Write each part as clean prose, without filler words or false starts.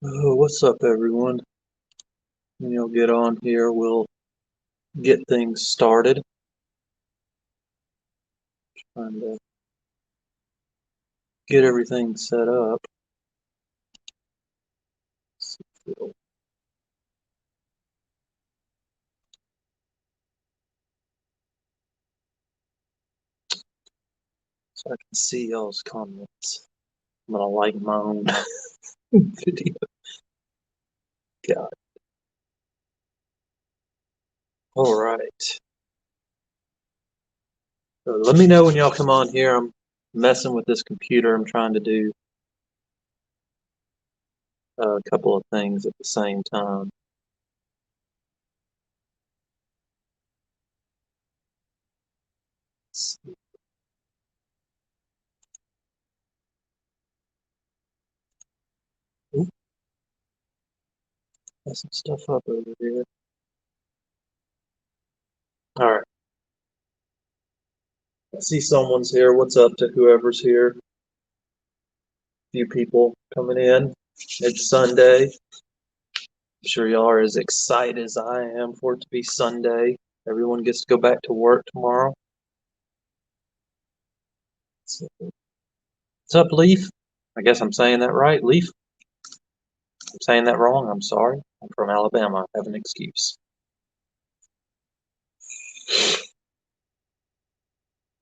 Oh, what's up, everyone? Get on here. We'll get things started. Trying to get everything set up. So I can see y'all's comments. I'm gonna like my own video. God. All right. So let me know when y'all come on here. I'm messing with this computer. I'm trying to do a couple of things at the same time. Let's see. Oop, messing stuff up over here. All right. I see someone's here. What's up to whoever's here? Few people coming in. It's Sunday. I'm sure y'all are as excited as I am for it to be Sunday. Everyone gets to go back to work tomorrow. So, what's up, Leaf? I guess I'm saying that right, Leaf. I'm saying that wrong. I'm sorry. I'm from Alabama. I have an excuse.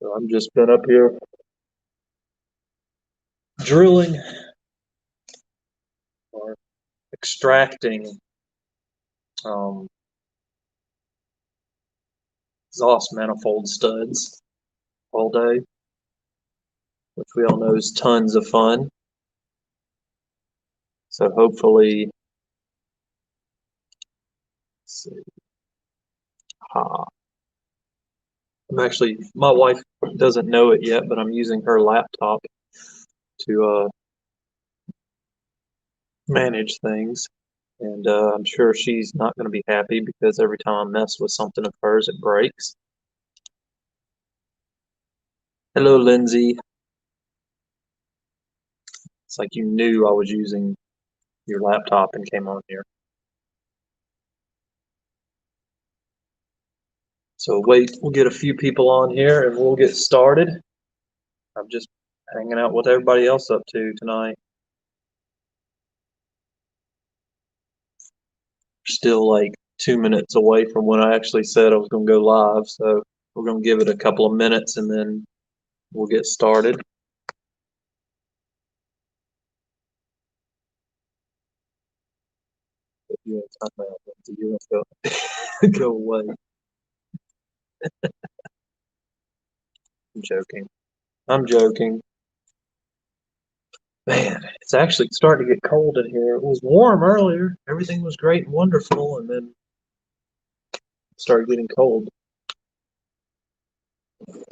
So I'm just been up here drilling or extracting um, exhaust manifold studs all day, which we all know is tons of fun. So hopefully, let's see. My wife doesn't know it yet, but I'm using her laptop to manage things. And I'm sure she's not going to be happy because every time I mess with something of hers, it breaks. Hello, Lindsay. It's like you knew I was using your laptop and came on here. So wait, we'll get a few people on here and we'll get started. I'm just hanging out with everybody else up to tonight. Still like 2 minutes away from when I actually said I was going to go live. So we're going to give it a couple of minutes and then we'll get started. You go, go away. I'm joking. I'm joking. Man, it's actually starting to get cold in here. It was warm earlier. Everything was great and wonderful, and then it started getting cold.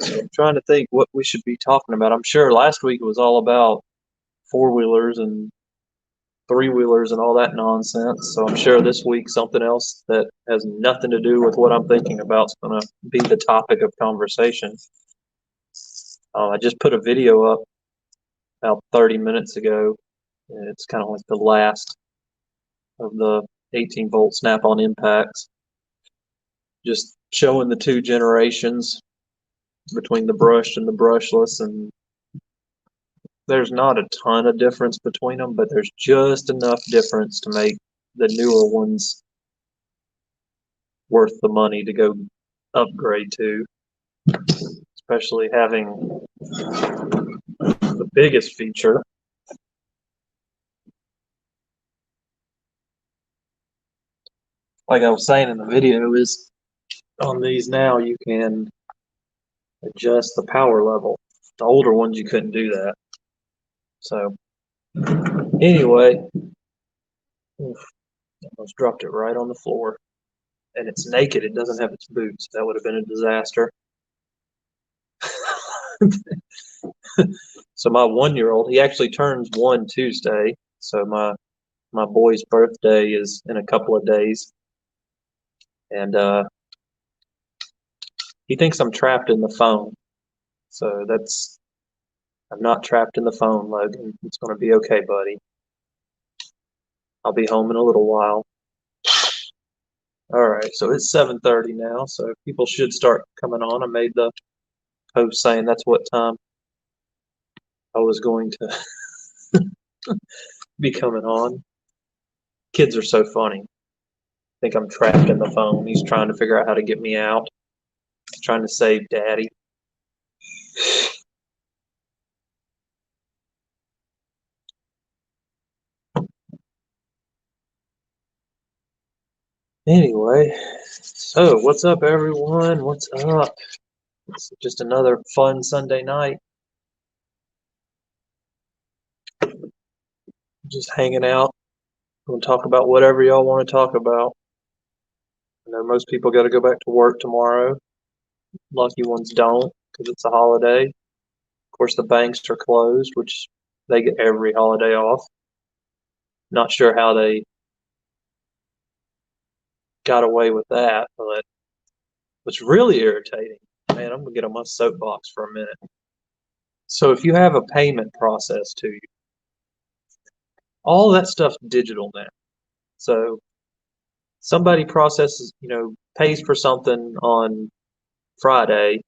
So I'm trying to think what we should be talking about. I'm sure last week it was all about four-wheelers and three-wheelers and all that nonsense. So I'm sure this week something else that has nothing to do with what I'm thinking about is going to be the topic of conversation. I just put a video up about 30 minutes ago. And it's kind of like the last of the 18-volt snap-on impacts, just showing the two generations between the brushed and the brushless, and there's not a ton of difference between them, but there's just enough difference to make the newer ones worth the money to go upgrade to, especially having the biggest feature. Like I was saying in the video, is on these now you can adjust the power level. The older ones you couldn't do that. So anyway, almost dropped it right on the floor. And it's naked. It doesn't have its boots. That would have been a disaster. So my 1-year-old, he actually turns 1 Tuesday. So my boy's birthday is in a couple of days, and he thinks I'm trapped in the phone. So I'm not trapped in the phone, Logan. It's going to be okay, buddy. I'll be home in a little while. All right, so it's 7:30 now, so people should start coming on. I made the post saying that's what time I was going to be coming on. Kids are so funny. I think I'm trapped in the phone. He's trying to figure out how to get me out. He's trying to save daddy. Anyway, so what's up, everyone? What's up? It's just another fun Sunday night. Just hanging out. We'll talk about whatever y'all want to talk about. I know most people got to go back to work tomorrow. Lucky ones don't because it's a holiday. Of course, the banks are closed, which they get every holiday off. Not sure how they got away with that, but what's really irritating, man, I'm gonna get on my soapbox for a minute. So if you have a payment process to you, all that stuff's digital now. So somebody processes, pays for something on Friday,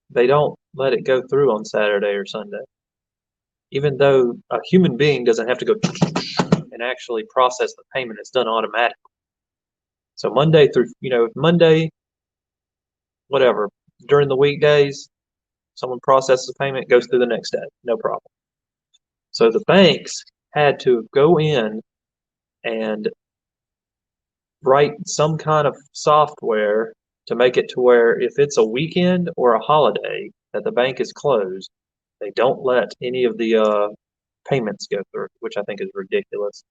they don't let it go through on Saturday or Sunday. Even though a human being doesn't have to go and actually process the payment, it's done automatically. So Monday through, Monday, whatever, during the weekdays, someone processes a payment, goes through the next day, no problem. So the banks had to go in and write some kind of software to make it to where if it's a weekend or a holiday that the bank is closed, they don't let any of the payments go through, which I think is ridiculous.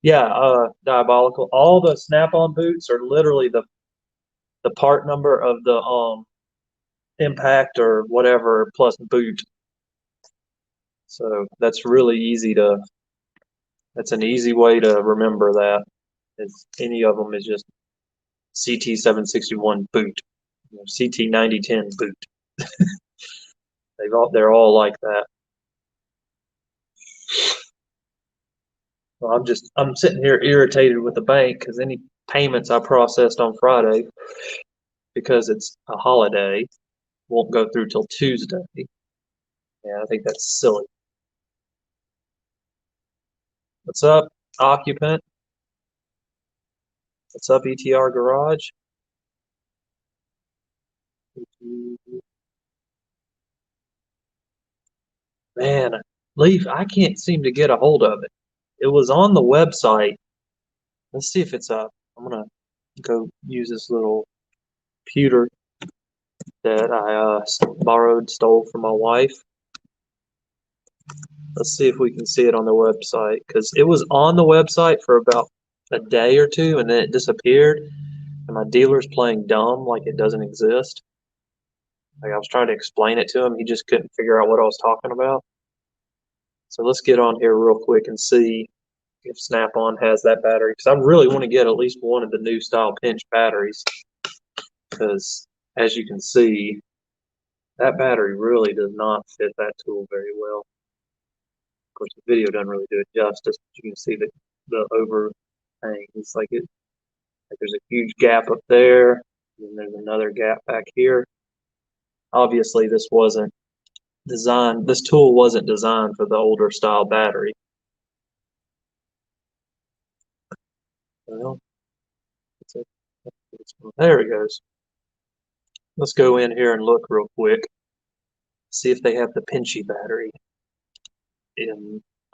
Yeah, diabolical. All the Snap-on boots are literally the part number of the impact or whatever plus boot. So that's an easy way to remember that. Is any of them is just CT761 boot, CT9010 boot. They're all like that. Well, I'm sitting here irritated with the bank because any payments I processed on Friday because it's a holiday won't go through till Tuesday. Yeah, I think that's silly. What's up, occupant? What's up, ETR Garage? Man, Leaf, I can't seem to get a hold of it. It was on the website. Let's see if it's up. I'm gonna go use this little computer that I stole from my wife. Let's see if we can see it on the website because it was on the website for about a day or two and then it disappeared. And my dealer's playing dumb like it doesn't exist. Like I was trying to explain it to him, he just couldn't figure out what I was talking about. So let's get on here real quick and see if Snap-on has that battery because I really want to get at least one of the new style pinch batteries because as you can see, that battery really does not fit that tool very well. Of course, the video doesn't really do it justice, but you can see the overhang. It's like there's a huge gap up there, and there's another gap back here. Obviously, this tool wasn't designed for the older style battery. Well, there it goes. Let's go in here and look real quick. See if they have the Pinchy battery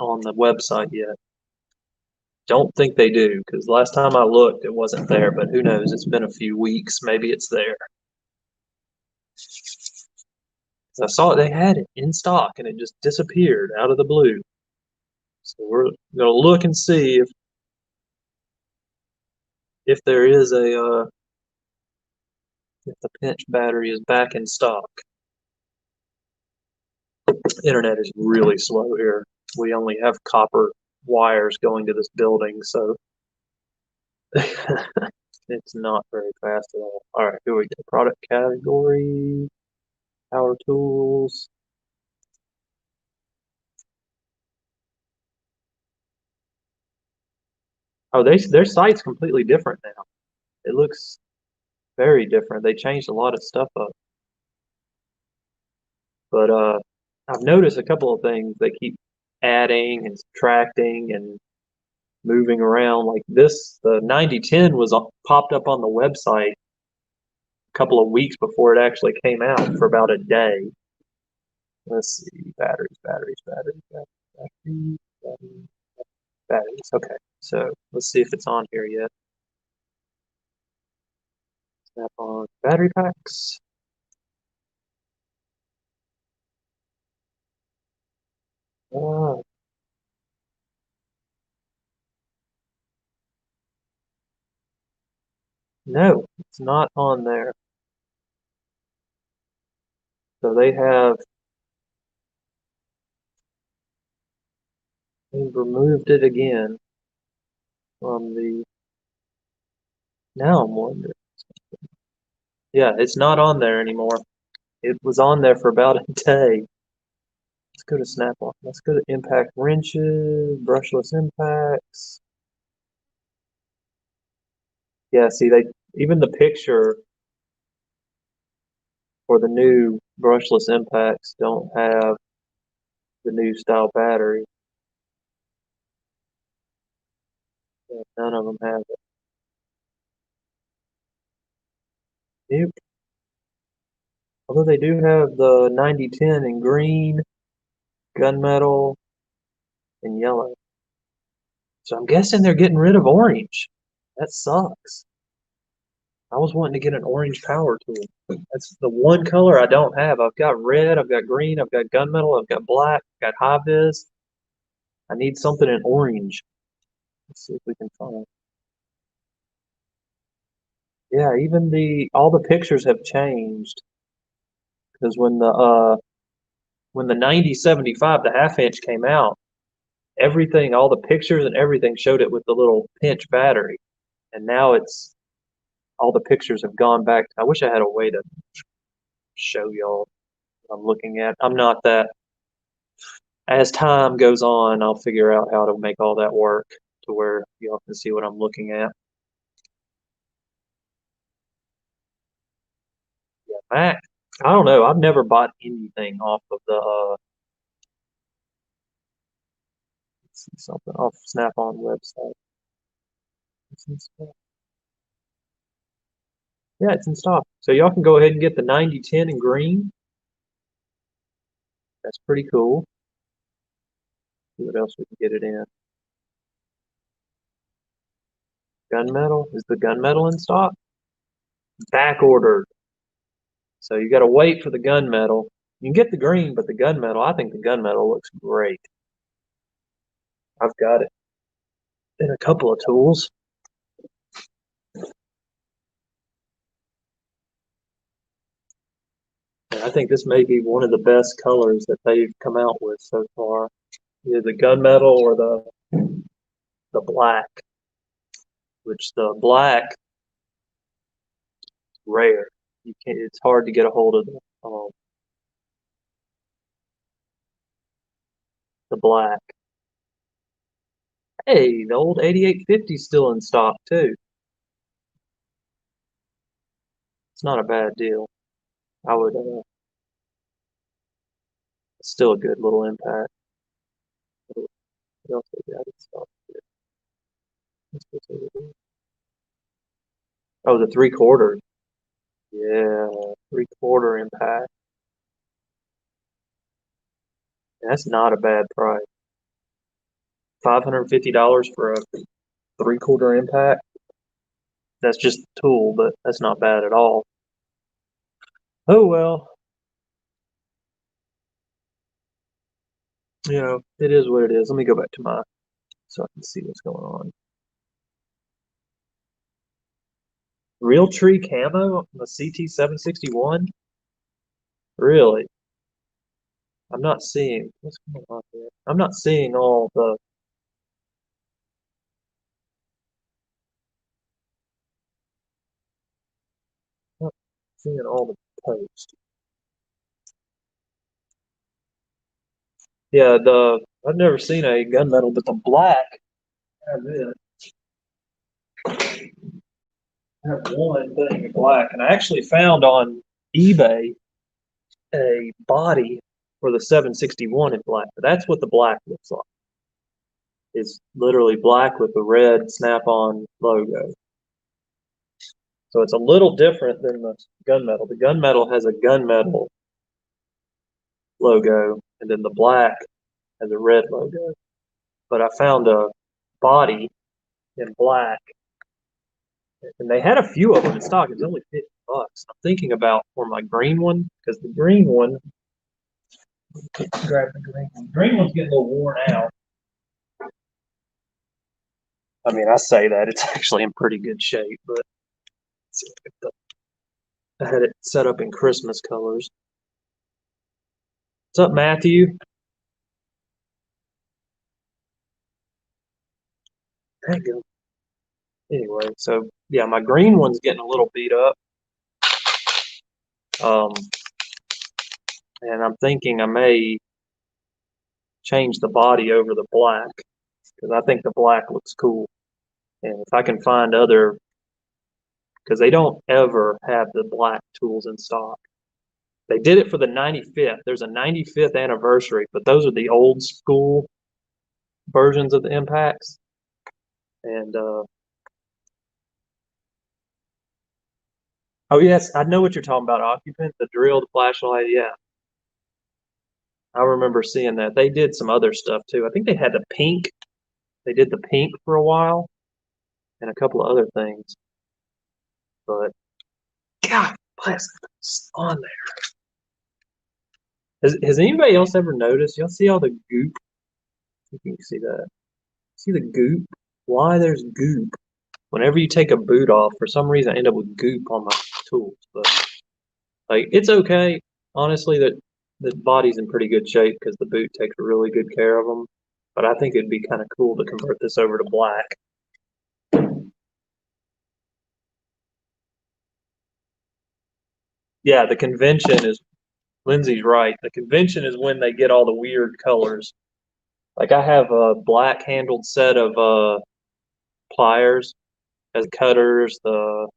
on the website yet. Don't think they do, because last time I looked, it wasn't there, but who knows? It's been a few weeks. Maybe it's there. I saw they had it in stock, and it just disappeared out of the blue. So we're going to look and see if there is if the pinch battery is back in stock. Internet is really slow here. We only have copper wires going to this building, so it's not very fast at all. All right, here we go. Product category, power tools. Oh, their site's completely different now. It looks very different. They changed a lot of stuff up. But I've noticed a couple of things. They keep adding and subtracting and moving around. Like this, the 9010 was popped up on the website a couple of weeks before it actually came out for about a day. Let's see, batteries. Batteries. Okay, so let's see if it's on here yet. Snap on battery packs. Uh, no, it's not on there. So they've removed it again from the. Now I'm wondering. Yeah, it's not on there anymore. It was on there for about a day. Let's go to Snap-on. Let's go to impact wrenches, brushless impacts. Yeah, see, they even the picture for the new brushless impacts don't have the new style battery. Yeah, none of them have it. Nope. Although they do have the 9010 in green, gunmetal, and yellow. So I'm guessing they're getting rid of orange. That sucks. I was wanting to get an orange power tool. That's the one color I don't have. I've got red, I've got green, I've got gunmetal, I've got black, I've got high vis. I need something in orange. Let's see if we can find. Yeah, even all the pictures have changed because when the 9075, the half inch came out, everything, all the pictures and everything showed it with the little pinch battery, and now it's all the pictures have gone back. I wish I had a way to show y'all what I'm looking at. I'm not that. As time goes on, I'll figure out how to make all that work to where y'all can see what I'm looking at. Yeah, Mac. I don't know. I've never bought anything off of the let's see something off Snap-on website. It's in stock. Yeah, it's in stock. So y'all can go ahead and get the 9010 in green. That's pretty cool. See what else we can get it in. Gunmetal. Is the gunmetal in stock? Back ordered. So you got to wait for the gunmetal. You can get the green, but the gunmetal, I think the gunmetal looks great. I've got it in a couple of tools. And I think this may be one of the best colors that they've come out with so far. Either the gunmetal or the black, which the black is rare. You can't. It's hard to get a hold of the black. Hey, the old 8850 is still in stock too. It's not a bad deal. I would. It's still a good little impact. What else they got in stock here? Oh, the 3/4. Yeah, 3/4 impact. That's not a bad price. $550 for a 3/4 impact. That's just the tool, but that's not bad at all. Oh well, it is what it is. Let me go back to my so I can see what's going on. Realtree camo, the CT761. Really? I'm not seeing what's going on here. I'm not seeing all the. Not seeing all the posts. Yeah, I've never seen a gunmetal, but the black. I have it. I have one thing in black, and I actually found on eBay a body for the 761 in black. That's what the black looks like. It's literally black with the red Snap-on logo. So it's a little different than the gunmetal. The gunmetal has a gunmetal logo, and then the black has a red logo. But I found a body in black, and they had a few of them in stock. It's only $50. I'm thinking about for my green one, because the green one, grab the green one. The green one's getting a little worn out. I mean, I say that it's actually in pretty good shape, but I had it set up in Christmas colors. What's up, Matthew? There you go. Anyway, so yeah, my green one's getting a little beat up. And I'm thinking I may change the body over the black because I think the black looks cool. And if I can find other, because they don't ever have the black tools in stock. They did it for the 95th. There's a 95th anniversary, but those are the old school versions of the Impacts. And oh yes, I know what you're talking about. Occupant, the drill, the flashlight. Yeah, I remember seeing that. They did some other stuff too. I think they had the pink. They did the pink for a while, and a couple of other things. But God bless, it's on there. Has anybody else ever noticed? Y'all see all the goop? You can see that. See the goop? Why there's goop? Whenever you take a boot off, for some reason I end up with goop on my tools. But like, it's okay. Honestly, that the body's in pretty good shape because the boot takes really good care of them. But I think it'd be kind of cool to convert this over to black. Yeah, the convention is, Lindsay's right. The convention is when they get all the weird colors. Like I have a black handled set of pliers as cutters, the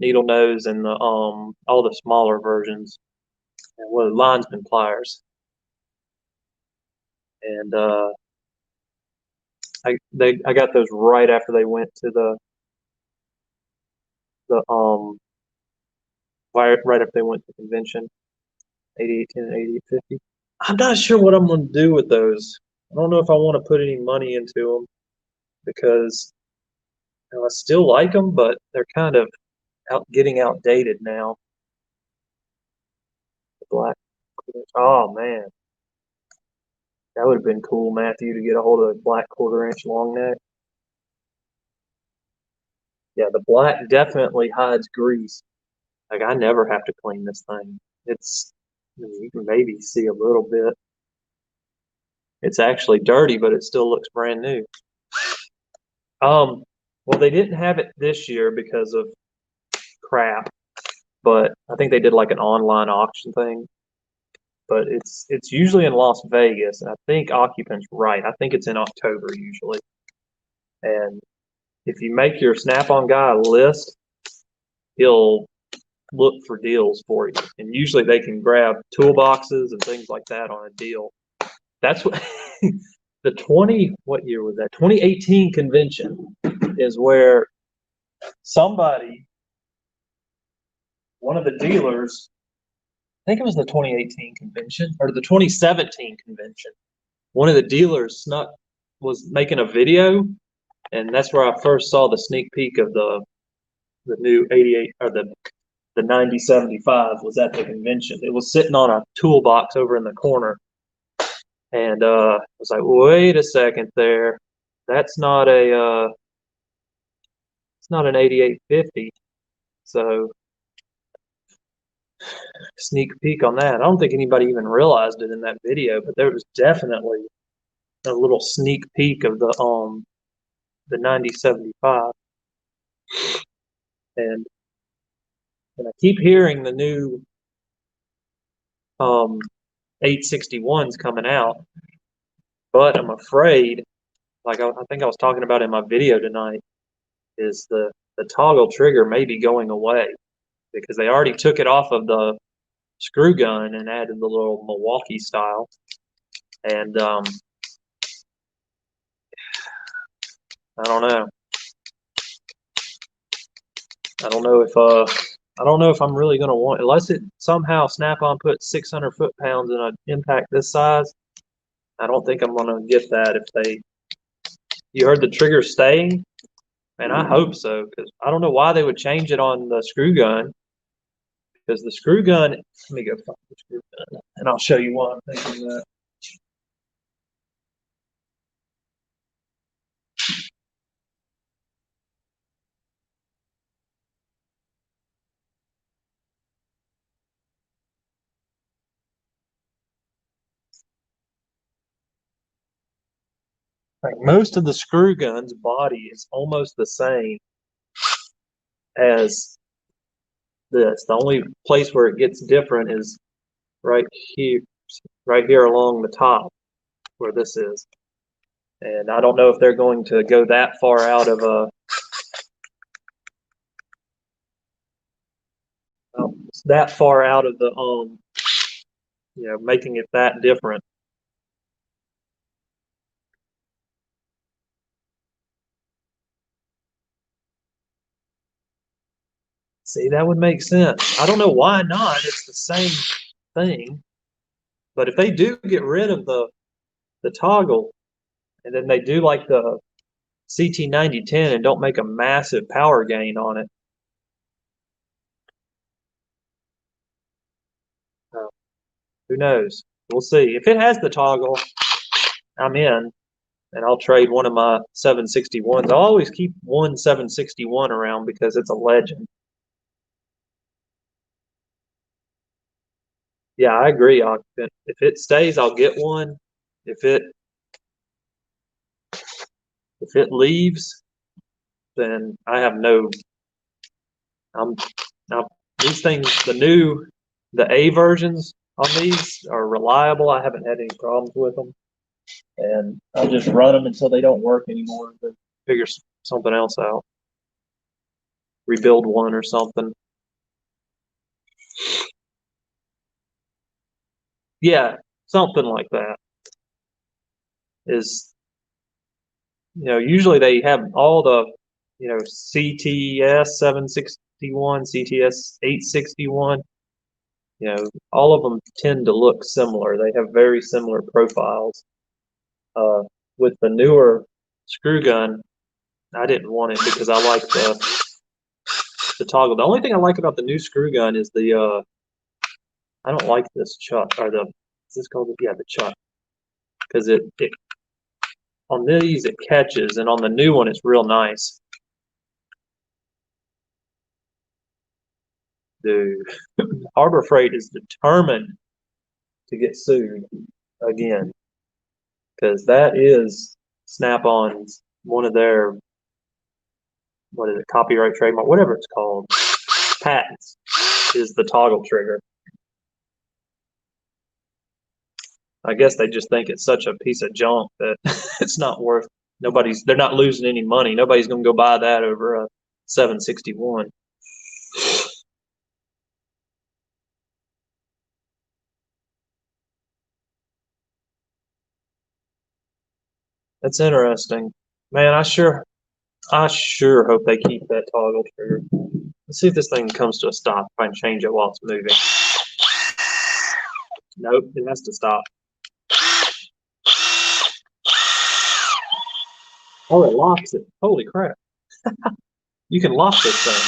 needle nose, and the all the smaller versions. And well, linesman pliers. And I got those right after they went to the right after they went to the convention, 8810 and 8850. I'm not sure what I'm going to do with those. I don't know if I want to put any money into them because I still like them, but they're kind of getting outdated now. The black. Oh man, that would have been cool, Matthew, to get a hold of a black 1/4 inch long neck. Yeah, the black definitely hides grease. Like I never have to clean this thing. It's, you can maybe see a little bit. It's actually dirty, but it still looks brand new. Well, they didn't have it this year because of crap, but I think they did like an online auction thing. But it's usually in Las Vegas, and I think Occupant's right. I think it's in October usually. And if you make your Snap-on guy a list, he'll look for deals for you. And usually they can grab toolboxes and things like that on a deal. That's what the what year was that? 2018 convention is where somebody, one of the dealers, I think it was the 2018 convention or the 2017 convention. One of the dealers was making a video, and that's where I first saw the sneak peek of the new 88 or the 9075 was at the convention. It was sitting on a toolbox over in the corner, and I was like, wait a second there, that's not a it's not an 8850. So sneak peek on that. I don't think anybody even realized it in that video, but there was definitely a little sneak peek of the 9075. And I keep hearing the new 861s coming out, but I'm afraid, like I think I was talking about in my video tonight, is the toggle trigger may be going away because they already took it off of the screw gun and added the little Milwaukee style. And I don't know. I don't know if I'm really gonna want, unless it somehow Snap-on puts 600 foot-pounds in an impact this size. I don't think I'm gonna get that if they. You heard the trigger staying, and I hope so because I don't know why they would change it on the screw gun. Because the screw gun, let me go find the screw gun, and I'll show you why I'm thinking that. Like most of the screw gun's body is almost the same as this. The only place where it gets different is right here, right here along the top where this is. And I don't know if they're going to go that far out of the making it that different. See, that would make sense. I don't know why not. It's the same thing. But if they do get rid of the toggle and then they do like the CT9010 and don't make a massive power gain on it, who knows? We'll see. If it has the toggle, I'm in, and I'll trade one of my 761s. I'll always keep one 761 around because it's a legend. Yeah, I agree, Occupant. If it stays, I'll get one. If it leaves, then I have no. I'm now these things. The A versions on these are reliable. I haven't had any problems with them, and I'll just run them until they don't work anymore. Then figure something else out. Rebuild one or something. Yeah, something like that. Is usually they have all the CTS 761, CTS 861. All of them tend to look similar. They have very similar profiles. With the newer screw gun, I didn't want it because I like the toggle. The only thing I like about the new screw gun is I don't like this chuck, or is this called, yeah, the chuck, because it on these it catches, and on the new one it's real nice. Dude, Harbor Freight is determined to get sued again because that is Snap-on's one of their, what is it, copyright, trademark, whatever it's called, patents, is the toggle trigger. I guess they just think it's such a piece of junk that it's not worth. They're not losing any money. Nobody's going to go buy that over a 761. That's interesting, man. I sure hope they keep that toggle trigger. Let's see if this thing comes to a stop. If I can change it while it's moving. Nope, it has to stop. Oh, it locks it. Holy crap. You can lock this thing.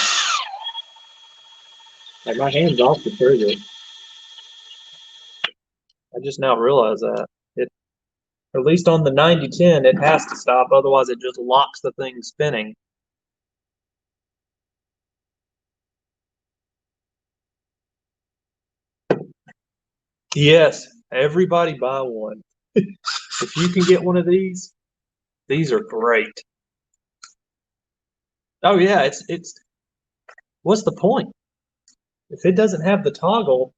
Like, my hand's off the trigger. I just now realized that. At least on the 9010, it has to stop. Otherwise, it just locks the thing spinning. Yes, everybody buy one. If you can get one of these are great. Oh yeah, it's what's the point? If it doesn't have the toggle,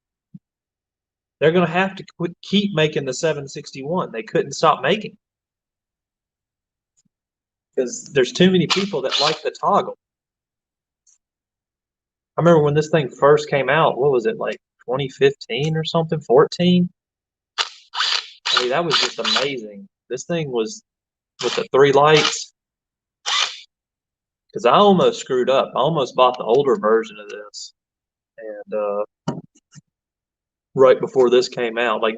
they're going to have to keep making the 761. They couldn't stop making. because there's too many people that like the toggle. I remember when this thing first came out, what was it, like 2015 or something, 14? I mean, that was just amazing. This thing was with the 3 lights, because I almost screwed up. I almost bought the older version of this, and right before this came out, like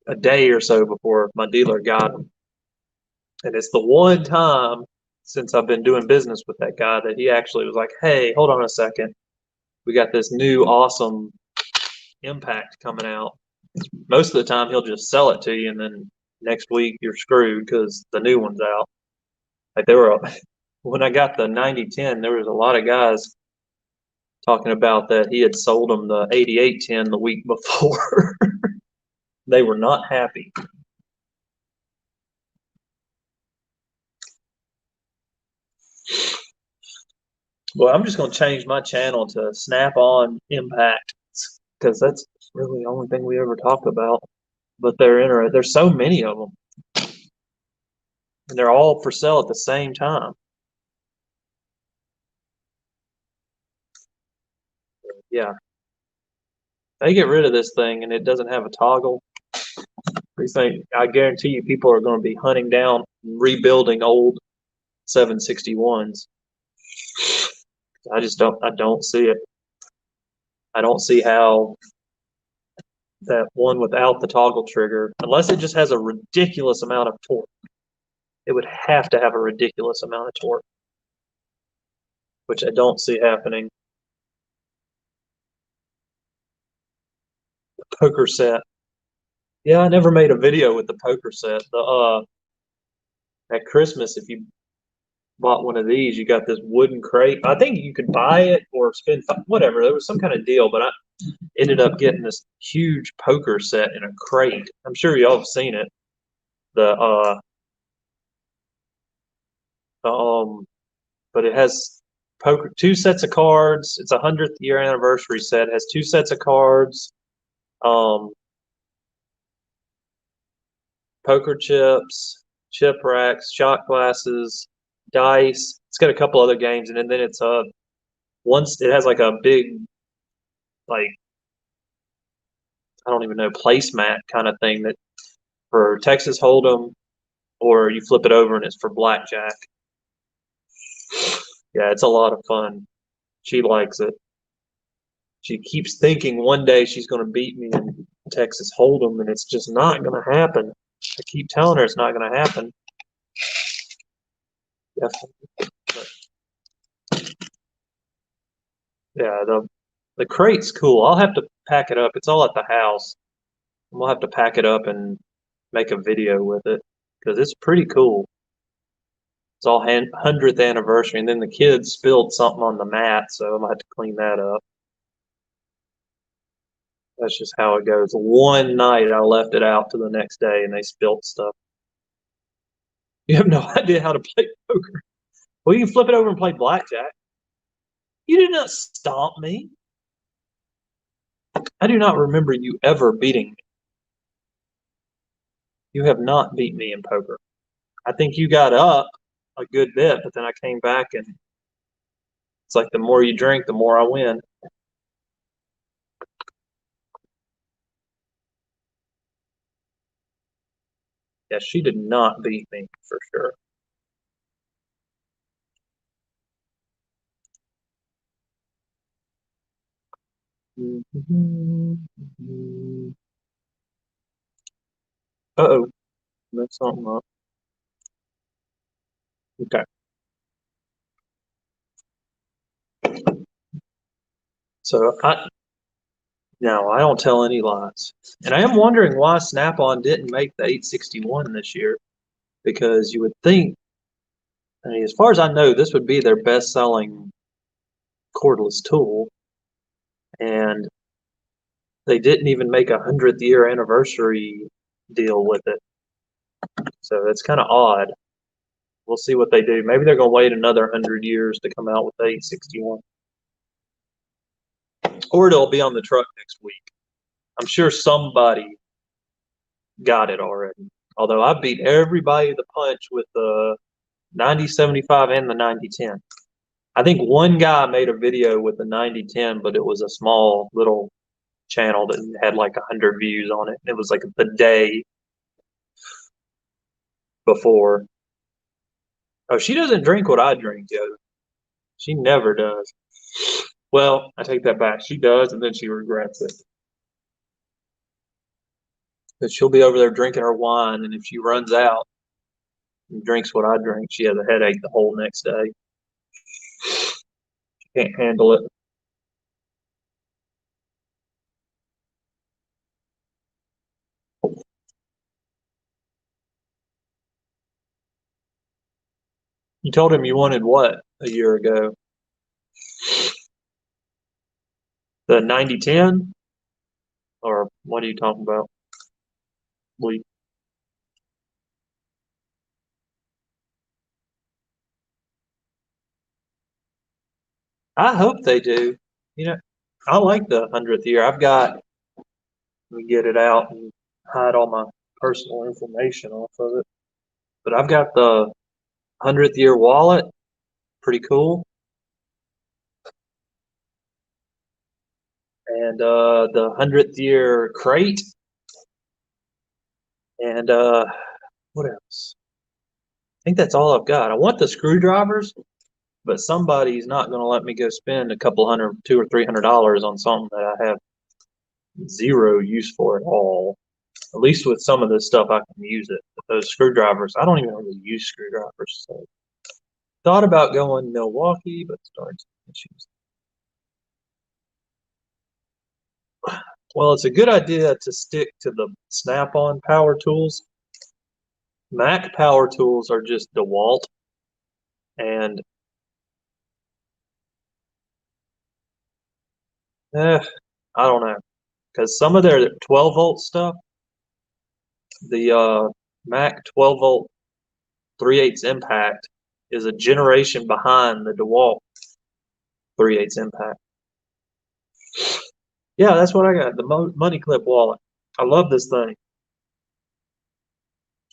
a day or so before my dealer got them. And it's the one time since I've been doing business with that guy that he actually was like, hey, hold on a second. We got this new awesome Impact coming out. Most of the time he'll just sell it to you, and then next week you're screwed because the new one's out. Like when I got the 9010, there was a lot of guys talking about that he had sold them the 8810 the week before. They were not happy. Well, I'm just going to change my channel to Snap-on Impact because that's really the only thing we ever talk about. But there's so many of them, and they're all for sale at the same time. Yeah, they get rid of this thing and it doesn't have a toggle. I guarantee you, people are going to be hunting down, rebuilding old 761s. I don't see it. I don't see how that one without the toggle trigger, unless it just has a ridiculous amount of torque. It would have to have a ridiculous amount of torque, which I don't see happening. The poker set. Yeah, I never made a video with the poker set. At Christmas, if you bought one of these, you got this wooden crate. I think you could buy it or spend whatever. There was some kind of deal, but I ended up getting this huge poker set in a crate. I'm sure y'all have seen it. But it has poker, 2 sets of cards. It's a 100th year anniversary set. It has 2 sets of cards, poker chips, chip racks, shot glasses, dice. It's got a couple other games, and then it's once it has like a big, like, I don't even know, placemat kind of thing that for Texas Hold'em, or you flip it over and it's for blackjack. Yeah, it's a lot of fun. She likes it. She keeps thinking one day she's going to beat me in Texas Hold'em, and it's just not going to happen. I keep telling her it's not going to happen. Definitely. But, yeah, the crate's cool. I'll have to pack it up. It's all at the house. We'll have to pack it up and make a video with it because it's pretty cool. It's all 100th anniversary, and then the kids spilled something on the mat, so I'm gonna have to clean that up. That's just how it goes. One night I left it out to the next day, and they spilled stuff. You have no idea how to play poker. Well, you can flip it over and play blackjack. You did not stomp me. I do not remember you ever beating me. You have not beat me in poker. I think you got up a good bit, but then I came back, and it's like the more you drink, the more I win. Yeah, she did not beat me for sure. Uh-oh, that's something up. Okay. So no, I don't tell any lies. And I am wondering why Snap-on didn't make the 861 this year, because you would think, I mean, as far as I know, this would be their best-selling cordless tool, and they didn't even make a 100th year anniversary deal with it. So that's kind of odd. We'll see what they do. Maybe they're going to wait another 100 years to come out with the 861. Or it'll be on the truck next week. I'm sure somebody got it already. Although I beat everybody to the punch with the 9075 and the 9010. I think one guy made a video with the 9010, but it was a small little channel that had like 100 views on it. It was like the day before. Oh, she doesn't drink what I drink, Joe. She never does. Well, I take that back. She does, and then she regrets it. But she'll be over there drinking her wine, and if she runs out and drinks what I drink, she has a headache the whole next day. She can't handle it. You told him you wanted what a year ago? The 9010? Or what are you talking about? We, I hope they do. You know, I like the 100th year. Let me get it out and hide all my personal information off of it. But I've got the 100th year wallet. Pretty cool. And the 100th year crate. And what else? I think that's all I've got. I want the screwdrivers, but somebody's not going to let me go spend a couple hundred, $200 or $300 on something that I have zero use for at all. At least with some of this stuff, I can use it. But those screwdrivers, I don't even really use screwdrivers. So thought about going Milwaukee, but started some issues. Well, it's a good idea to stick to the Snap-on power tools. Mac power tools are just DeWalt, and I don't know, because some of their 12-volt stuff, the Mac 12-volt 3/8 impact is a generation behind the DeWalt 3/8 impact. Yeah, that's what I got, the Money Clip wallet. I love this thing.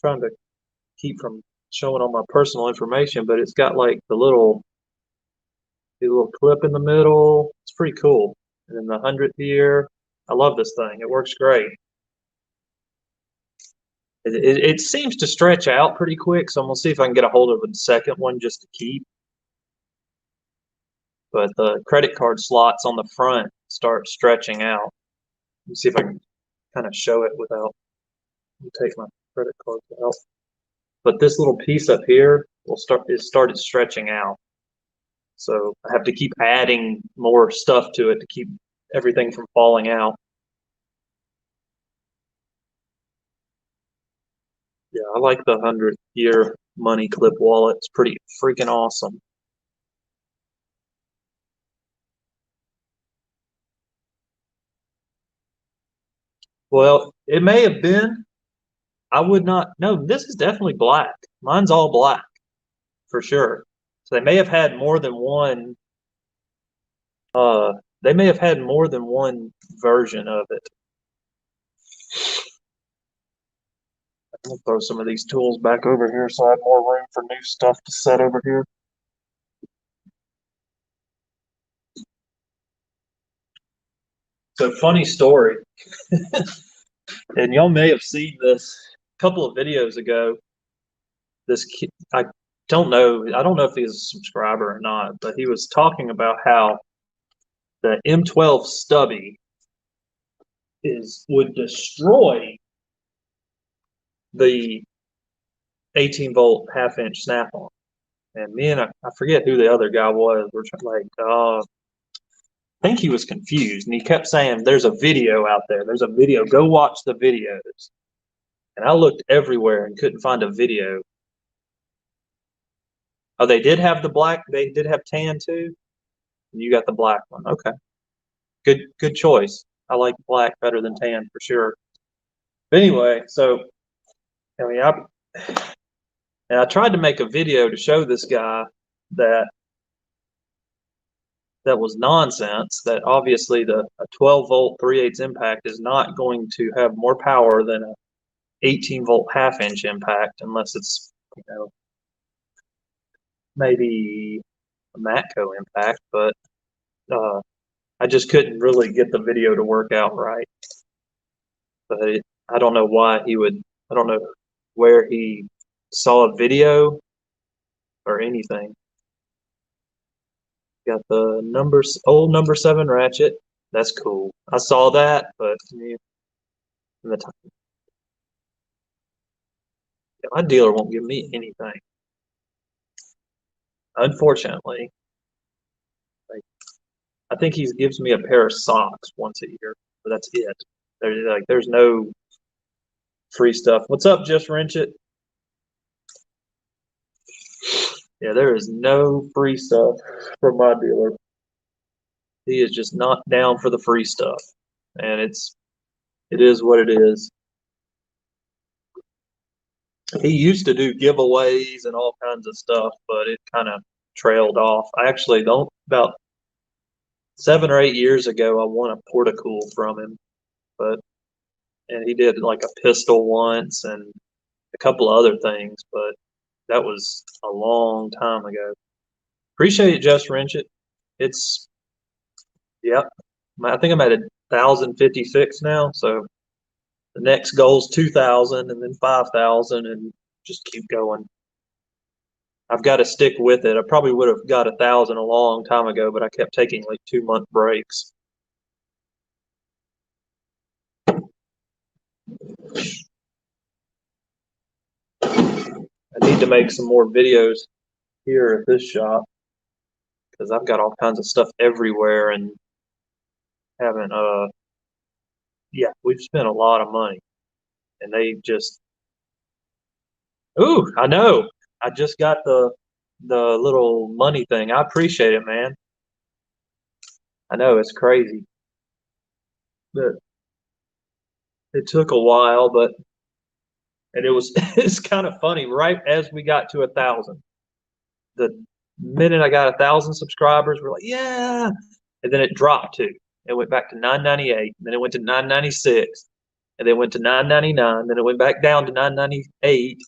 Trying to keep from showing all my personal information, but it's got like the little clip in the middle. It's pretty cool. And then the 100th year. I love this thing. It works great. It seems to stretch out pretty quick, so I'm gonna see if I can get a hold of a second one just to keep. But the credit card slots on the front start stretching out. Let me see if I can kind of show it without. Let me take my credit card out. But this little piece up here started stretching out. So I have to keep adding more stuff to it to keep everything from falling out. Yeah, I like the 100th year Money Clip wallet. It's pretty freaking awesome. Well, it may have been. I would not. No, this is definitely black. Mine's all black for sure. So they may have had more than one. They may have had more than one version of it. I'm gonna throw some of these tools back over here so I have more room for new stuff to set over here. So funny story, and y'all may have seen this a couple of videos ago. This kid, I don't know if he's a subscriber or not, but he was talking about how the M12 stubby would destroy the 18-volt half-inch snap-on. And me and I forget who the other guy was. We're like, I think he was confused, and he kept saying, "There's a video out there. There's a video. Go watch the videos." And I looked everywhere and couldn't find a video. Oh, they did have the black. They did have tan too. You got the black one. Okay, good choice. I like black better than tan for sure. But anyway, so I mean, I tried to make a video to show this guy that was nonsense. That obviously a 12-volt 3/8 impact is not going to have more power than a 18-volt half-inch impact unless it's maybe a Matco impact, but I just couldn't really get the video to work out right. But I don't know why he would. I don't know where he saw a video or anything. Got the old number 7 ratchet. That's cool. I saw that, but in the time, my dealer won't give me anything. Unfortunately, like, I think he gives me a pair of socks once a year, but that's it. There's no free stuff. What's up, Just Wrench It? Yeah, there is no free stuff from my dealer. He is just not down for the free stuff, and it is what it is. He used to do giveaways and all kinds of stuff, but it kind of trailed off. I actually don't about 7 or 8 years ago, I won a Portacool from him, and he did like a pistol once and a couple of other things, but that was a long time ago. Appreciate it, Just Wrench It. It's yep. I think I'm at 1,056 now, so the next goal is 2,000 and then 5,000 and just keep going. I've got to stick with it. I probably would have got 1,000 a long time ago, but I kept taking like 2-month breaks. I need to make some more videos here at this shop because I've got all kinds of stuff everywhere and haven't yeah, we've spent a lot of money and they just ooh, I know. I just got the little money thing. I appreciate it, man. I know it's crazy. But it took a while, but and it was it's kind of funny. Right as we got to 1,000, the minute I got 1,000 subscribers, we're like, yeah, and then it dropped to. It went back to 998, then it went to 996, and then went to 999, then it went back down to 998.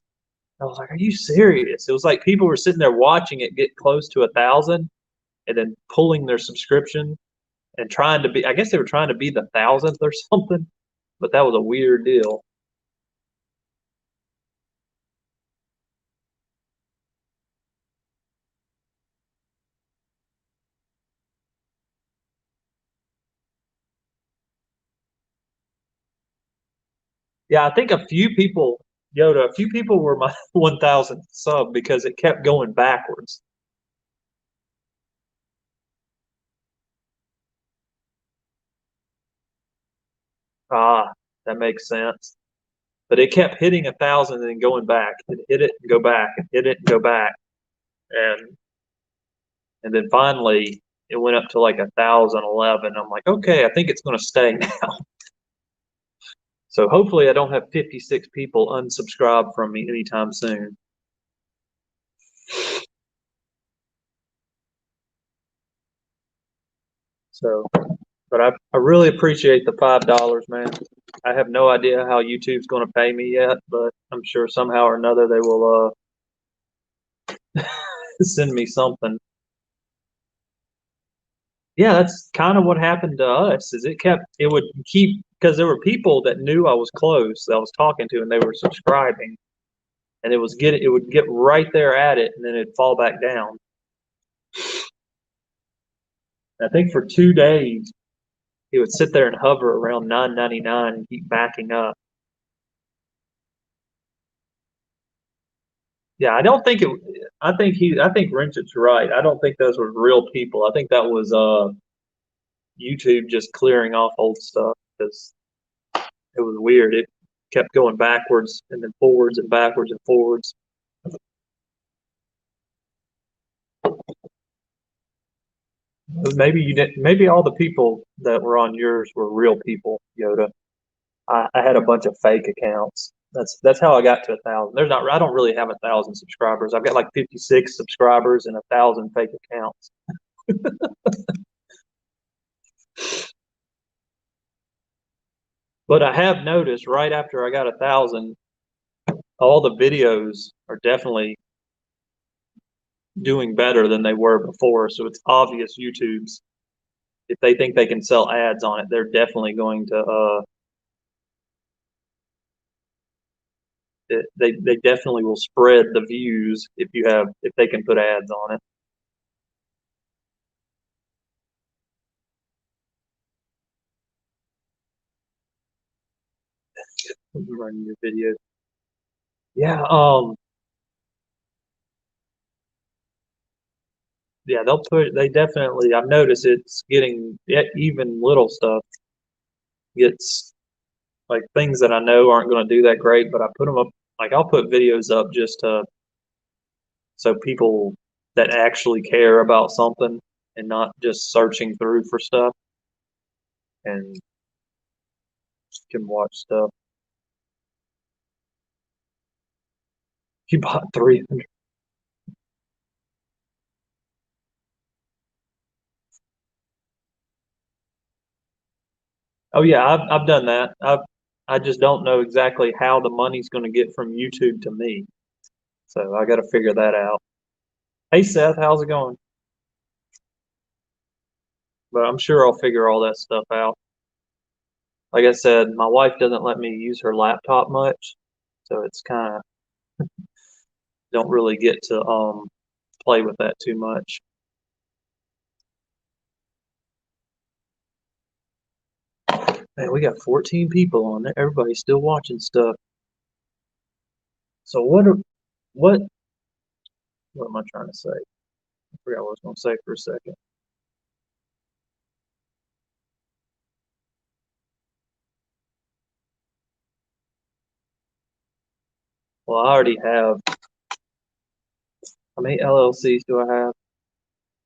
I was like, are you serious? It was like people were sitting there watching it get close to 1,000, and then pulling their subscription and trying to be. I guess they were trying to be the 1,000th or something, but that was a weird deal. Yeah, I think a few people, Yoda, a few people were my 1,000th sub because it kept going backwards. Ah, that makes sense. But it kept hitting 1,000 and then going back. It hit it and go back, and hit it and go back, and then finally it went up to like 1,011. I'm like, okay, I think it's going to stay now. So hopefully I don't have 56 people unsubscribe from me anytime soon. So, but I really appreciate the $5, man. I have no idea how YouTube's going to pay me yet, but I'm sure somehow or another they will send me something. Yeah, that's kind of what happened to us. Is it would keep because there were people that knew I was close that I was talking to, and they were subscribing, and it would get right there at it, and then it'd fall back down. And I think for 2 days he would sit there and hover around 999 and keep backing up. Yeah, I don't think it. I think Renchit's right. I don't think those were real people. I think that was YouTube just clearing off old stuff because it was weird. It kept going backwards and then forwards and backwards and forwards. Maybe you didn't. Maybe all the people that were on yours were real people, Yoda. I had a bunch of fake accounts. That's how I got to 1,000. There's not. I don't really have 1,000 subscribers. I've got like 56 subscribers and 1,000 fake accounts. But I have noticed right after I got 1,000, all the videos are definitely doing better than they were before. So it's obvious YouTube's, if they think they can sell ads on it, they're definitely going to they definitely will spread the views if they can put ads on it. Running your videos. Yeah, yeah, they definitely, I've noticed it's getting, yeah, even little stuff gets, like things that I know aren't going to do that great, but I put them up, like I'll put videos up just to, so people that actually care about something and not just searching through for stuff and can watch stuff. You bought 300. Oh yeah, I've done that. I just don't know exactly how the money's going to get from YouTube to me. So I got to figure that out. Hey Seth, how's it going? But I'm sure I'll figure all that stuff out. Like I said, my wife doesn't let me use her laptop much, so it's kind of don't really get to play with that too much. Man, we got 14 people on there. Everybody's still watching stuff. So what what am I trying to say? I forgot what I was going to say for a second. Well, I already have. How many LLCs do I have?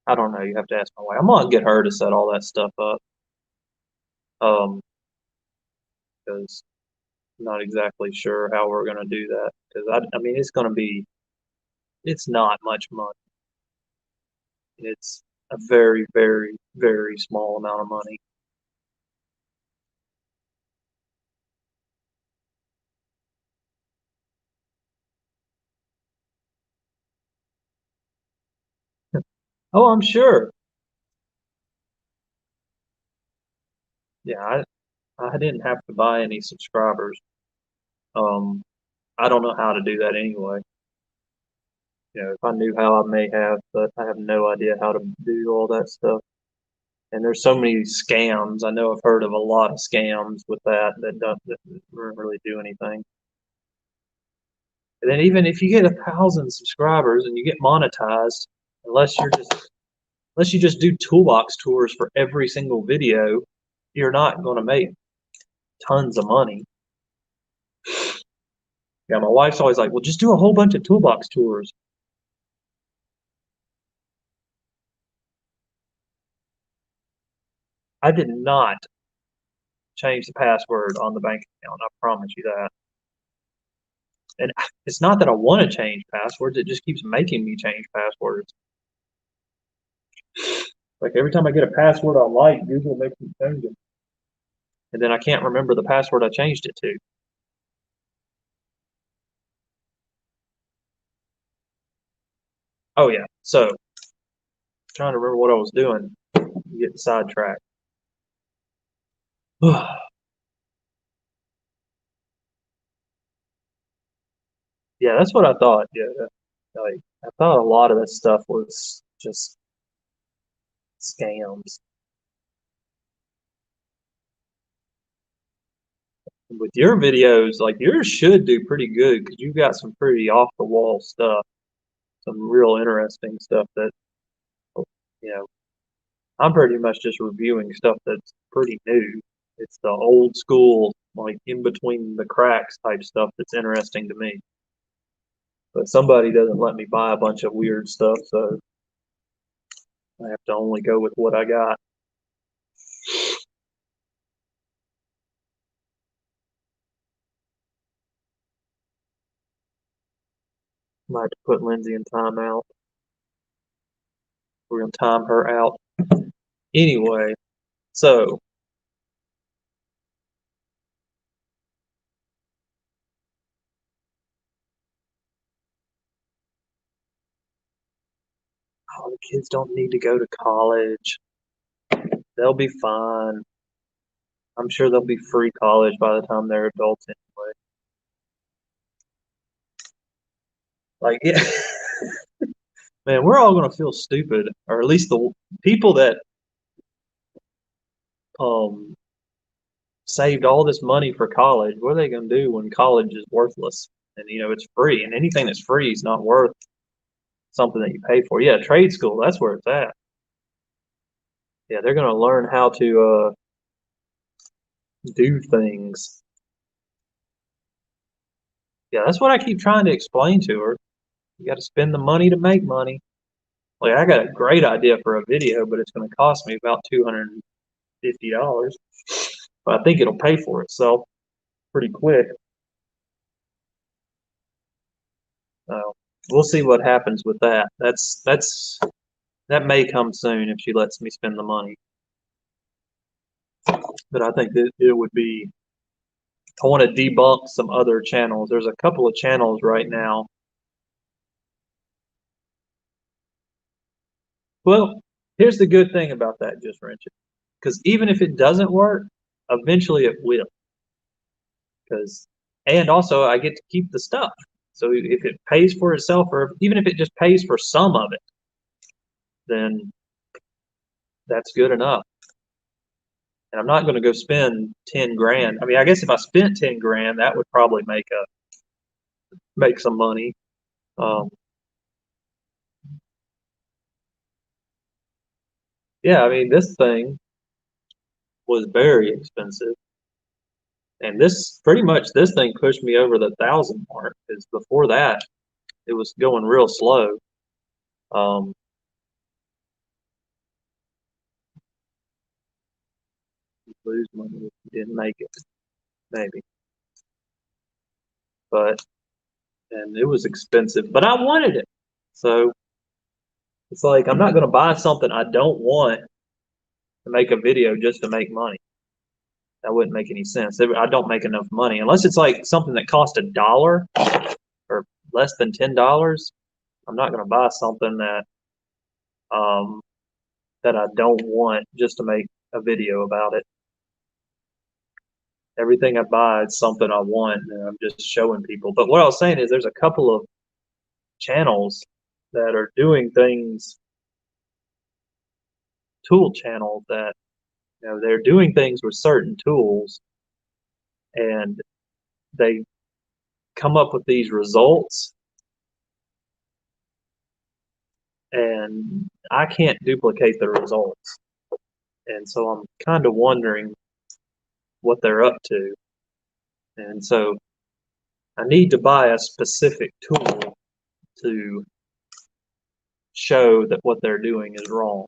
I don't know. You have to ask my wife. I'm gonna get her to set all that stuff up. Um, because I'm not exactly sure how we're gonna do that. Because I mean, it's not much money. It's a very, very, very small amount of money. Oh, I'm sure. Yeah, I didn't have to buy any subscribers. Um, I don't know how to do that anyway. You know, if I knew how, I may have, but I have no idea how to do all that stuff. And there's so many scams. I know I've heard of a lot of scams with that don't really do anything. And then even if you get 1,000 subscribers and you get monetized, unless you're just unless you just do toolbox tours for every single video, you're not going to make tons of money. Yeah, my wife's always like, "Well, just do a whole bunch of toolbox tours." I did not change the password on the bank account. I promise you that. And it's not that I want to change passwords; it just keeps making me change passwords. Like every time I get a password I like, Google makes me change it, and then I can't remember the password I changed it to. Oh yeah. So trying to remember what I was doing. Getting sidetracked. Yeah, that's what I thought. Yeah, like I thought a lot of this stuff was just scams. With your videos, like yours should do pretty good because you've got some pretty off the wall stuff, some real interesting stuff that you know. I'm pretty much just reviewing stuff that's pretty new. It's the old school, like in between the cracks type stuff that's interesting to me. But somebody doesn't let me buy a bunch of weird stuff, so I have to only go with what I got. Might have to put Lindsay in timeout. We're gonna time her out. Anyway, so oh, the kids don't need to go to college. They'll be fine. I'm sure they'll be free college by the time they're adults anyway. Like, yeah, man, we're all gonna feel stupid, or at least the people that um saved all this money for college. What are they gonna do when college is worthless? And it's free, and anything that's free is not worth something that you pay for. Yeah, trade school, that's where it's at. Yeah, they're gonna learn how to do things. Yeah, that's what I keep trying to explain to her. You got to spend the money to make money. Like, I got a great idea for a video, but it's going to cost me about $250. But I think it'll pay for itself pretty quick. So we'll see what happens with that. That may come soon if she lets me spend the money. But I think that it would be. I want to debunk some other channels. There's a couple of channels right now. Well, here's the good thing about that, Just Wrench It. Because even if it doesn't work, eventually it will. And also I get to keep the stuff. So if it pays for itself, or even if it just pays for some of it, then that's good enough. And I'm not going to go spend 10 grand. I mean, I guess if I spent 10 grand, that would probably make some money. Yeah, I mean, this thing was very expensive. And this thing pushed me over the 1,000 mark, because before that it was going real slow. Um, lose money if you didn't make it, maybe. And it was expensive, but I wanted it. So it's like, I'm not going to buy something I don't want to make a video just to make money. That wouldn't make any sense. I don't make enough money unless it's like something that cost $1 or less than $10. I'm not going to buy something um, that I don't want just to make a video about it. Everything I buy is something I want, and I'm just showing people. But what I was saying is, there's a couple of channels that are doing things, tool channels that they're doing things with certain tools, and they come up with these results, and I can't duplicate the results. And so I'm kind of wondering what they're up to. And so I need to buy a specific tool to show that what they're doing is wrong.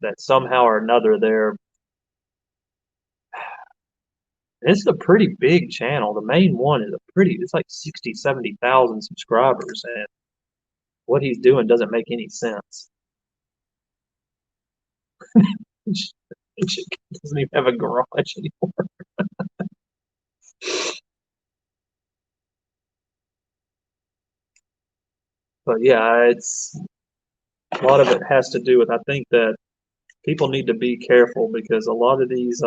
That somehow or another this is a pretty big channel. The main one is it's like 60, 70,000 subscribers, and what he's doing doesn't make any sense. He doesn't even have a garage anymore. But yeah, it's a lot of it has to do with, I think that people need to be careful, because a lot of these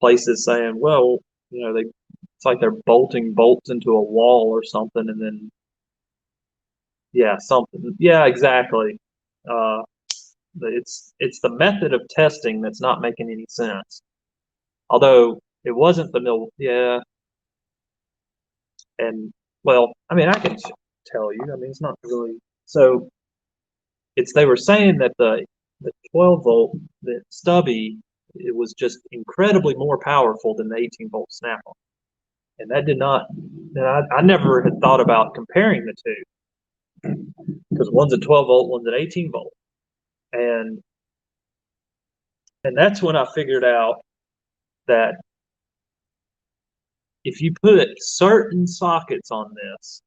places saying, well, it's like they're bolting bolts into a wall or something, and then something. Yeah, exactly. Uh, it's the method of testing that's not making any sense. Although it wasn't the mill, yeah. And well, I mean, I can tell you. I mean, it's not really so. They were saying that the 12 volt, the stubby, it was just incredibly more powerful than the 18-volt Snap-on, and that did not. And I never had thought about comparing the two, because one's a 12-volt, one's an 18-volt, and that's when I figured out that if you put certain sockets on this,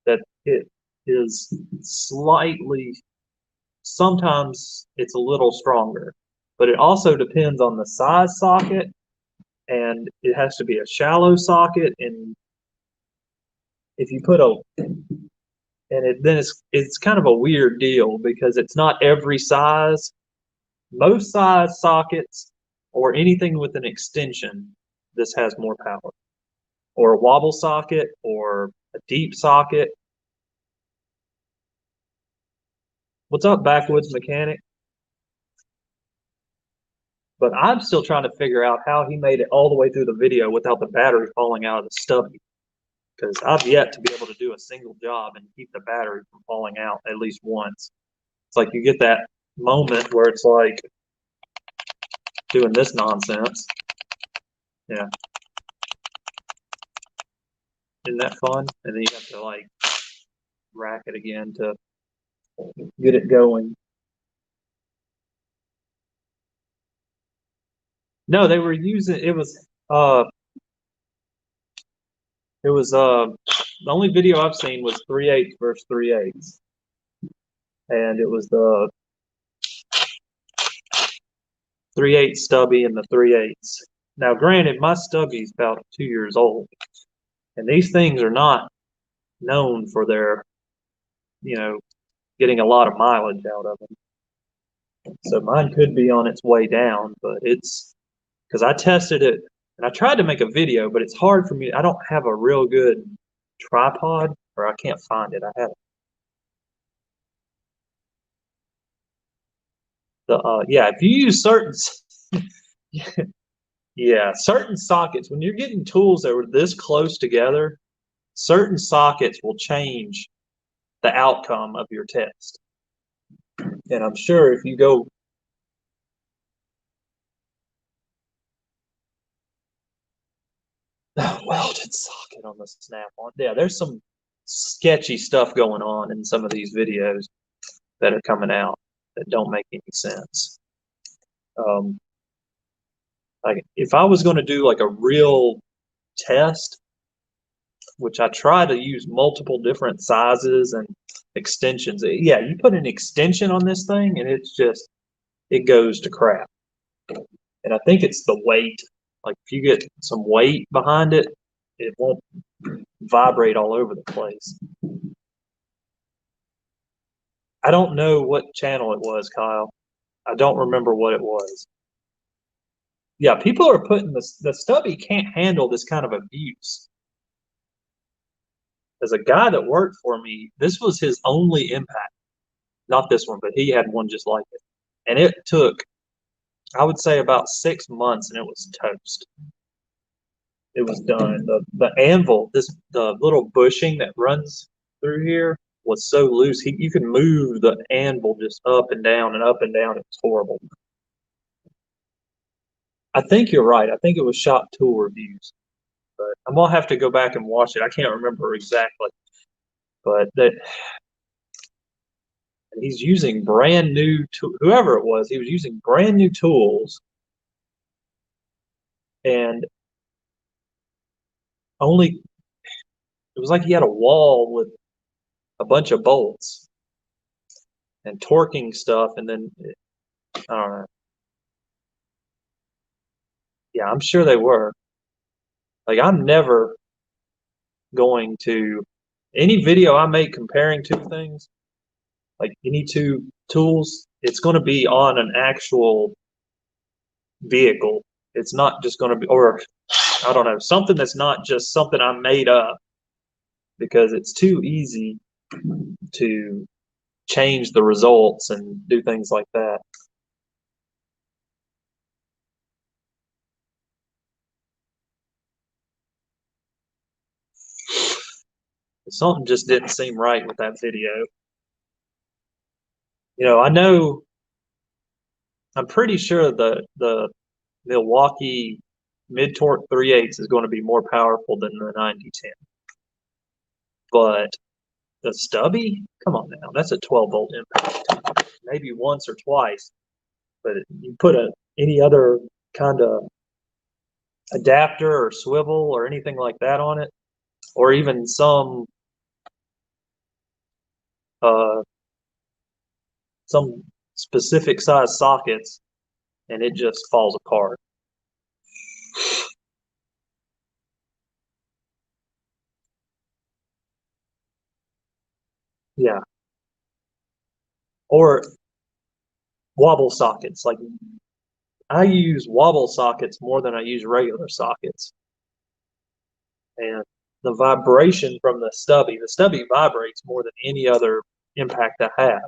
that it is slightly, sometimes it's a little stronger, but it also depends on the size socket, and it has to be a shallow socket. And if you put and then it's kind of a weird deal because it's not every size. Most size sockets or anything with an extension, this has more power. Or a wobble socket or a deep socket. What's up, Backwoods Mechanic? But I'm still trying to figure out how he made it all the way through the video without the battery falling out of the stubby. Because I've yet to be able to do a single job and keep the battery from falling out at least once. It's like you get that moment where it's like doing this nonsense. Yeah. Isn't that fun? And then you have to like rack it again to get it going. No, they were using it was the only video I've seen was 3/8 versus 3/8. And it was the 3/8 stubby and the 3/8. Now granted, my stubby's about 2 years old. And these things are not known for their, you know, getting a lot of mileage out of them. So mine could be on its way down, but it's because I tested it and I tried to make a video, but it's hard for me. I don't have a real good tripod, or I can't find it. I have yeah. If you use certain yeah, certain sockets, when you're getting tools that are this close together, certain sockets will change the outcome of your test. And I'm sure if you go welded socket on the Snap-on. Yeah, there's some sketchy stuff going on in some of these videos that are coming out that don't make any sense. Like if I was going to do like a real test, which I try to use multiple different sizes and extensions. Yeah, you put an extension on this thing and it's just it goes to crap. And I think it's the weight. Like if you get some weight behind it, it won't vibrate all over the place. I don't know what channel it was, Kyle. I don't remember what it was. Yeah, people are putting the stubby can't handle this kind of abuse. As a guy that worked for me, this was his only impact. Not this one, but he had one just like it. And it took, I would say, about 6 months, and it was toast. It was done. The anvil, the little bushing that runs through here was so loose. You could move the anvil just up and down and up and down. It was horrible. I think you're right. I think it was Shop Tool Reviews, but I'm gonna have to go back and watch it. I can't remember exactly, but that he's using brand new whoever it was, he was using brand new tools, and only it was like he had a wall with a bunch of bolts and torquing stuff, and then I don't know. Yeah, I'm sure they were. Like I'm never going to any video I make comparing two things, like any two tools, it's going to be on an actual vehicle. It's not just going to be, or I don't know, something that's not just something I made up, because it's too easy to change the results and do things like that. Something just didn't seem right with that video. I know, I'm pretty sure the Milwaukee mid-torque 3/8 is going to be more powerful than the 9010. But the stubby, come on now, that's a 12-volt impact. Maybe once or twice, but you put any other kind of adapter or swivel or anything like that on it, or even uh, some specific size sockets, and it just falls apart. Yeah. Or wobble sockets. Like I use wobble sockets more than I use regular sockets. And the vibration from the stubby vibrates more than any other impact I have.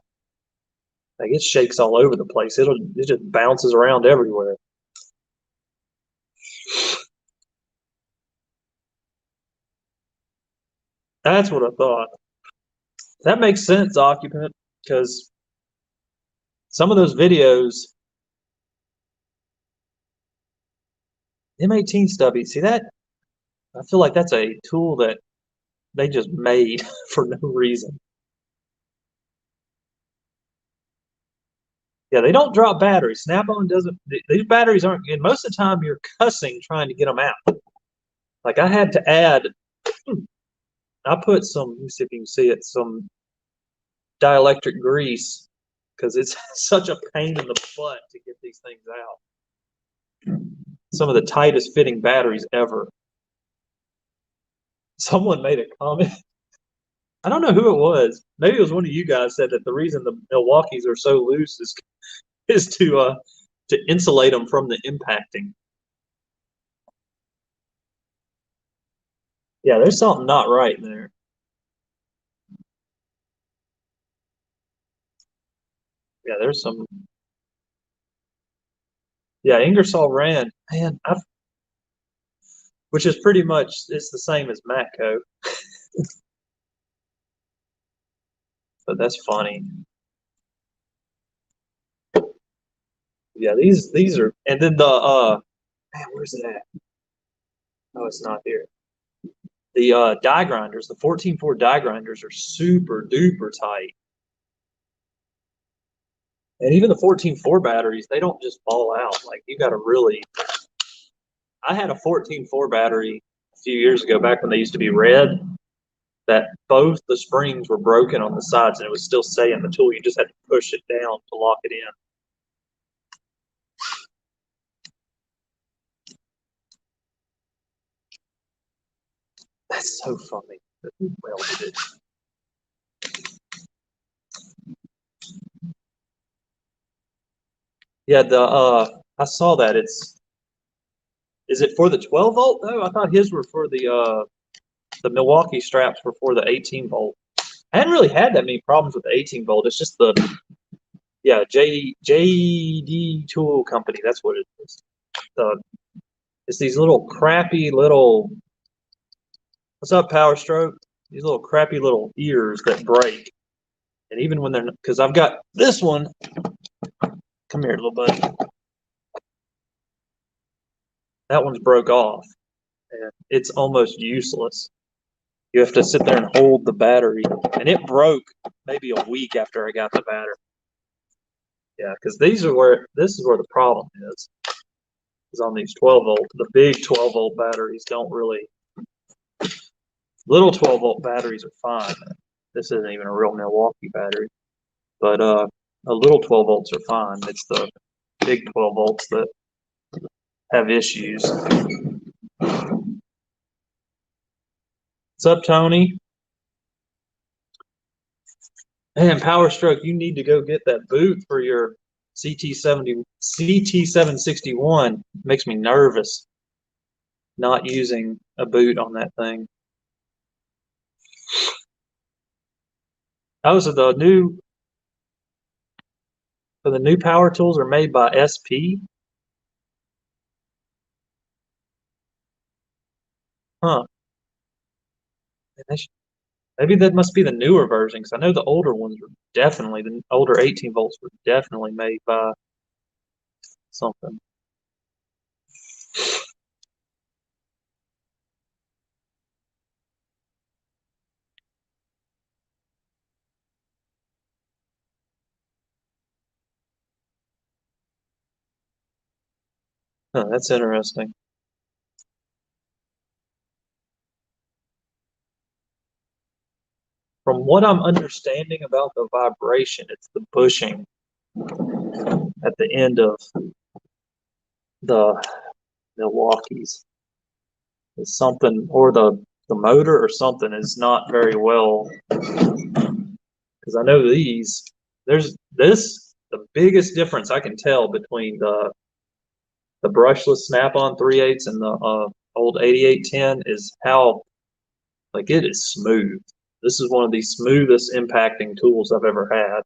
Like it shakes all over the place. It just bounces around everywhere. That's what I thought. That makes sense, occupant, because some of those videos, M18 stubby, see that? I feel like that's a tool that they just made for no reason. Yeah, they don't drop batteries. Snap-on doesn't. These batteries aren't. And most of the time, you're cussing trying to get them out. Like I had to add. I put some. Let me see if you can see it. Some dielectric grease because it's such a pain in the butt to get these things out. Some of the tightest fitting batteries ever. Someone made a comment. I don't know who it was. Maybe it was one of you guys said that the reason the Milwaukees are so loose is to insulate them from the impacting. Yeah, there's something not right there. Yeah, there's some. Yeah, Ingersoll Rand, man, which is pretty much it's the same as Matco, but that's funny. Yeah, these are, and then the man, where's it at? Oh, it's not here. The die grinders, the 14.4 die grinders are super duper tight. And even the 14.4 batteries, they don't just fall out. Like you got to really. I had a 14.4 battery a few years ago, back when they used to be red, that both the springs were broken on the sides and it was still staying in the tool. You just had to push it down to lock it in. That's so funny that who welded it. Yeah, the I saw that. Is it for the 12 volt though? I thought his were for the Milwaukee straps were for the 18 volt. I hadn't really had that many problems with the 18 volt. It's just the yeah, JD Tool Company. That's what it is. It's these little crappy little what's up, Power Stroke? These little crappy little ears that break. And even when they're because I've got this one. Come here, little buddy. That one's broke off. And it's almost useless. You have to sit there and hold the battery, and it broke maybe a week after I got the battery. Yeah, because this is where the problem is on these 12 volt. The big 12 volt batteries don't really. Little 12 volt batteries are fine. This isn't even a real Milwaukee battery, but a little 12 volts are fine. It's the big 12 volts that have issues. What's up, Tony? Man, Power Stroke, you need to go get that boot for your CT761. Makes me nervous not using a boot on that thing. Oh, so the new power tools are made by SP? Huh. Maybe that must be the newer version, because I know the older ones were definitely, the older 18 volts were definitely made by something. Huh, that's interesting. From what I'm understanding about the vibration, it's the bushing at the end of the Milwaukee's. It's something, or the motor or something is not very well because I know there's the biggest difference I can tell between the brushless Snap-on 3/8 and the old 8810 is how, like, it is smooth. This is one of the smoothest impacting tools I've ever had.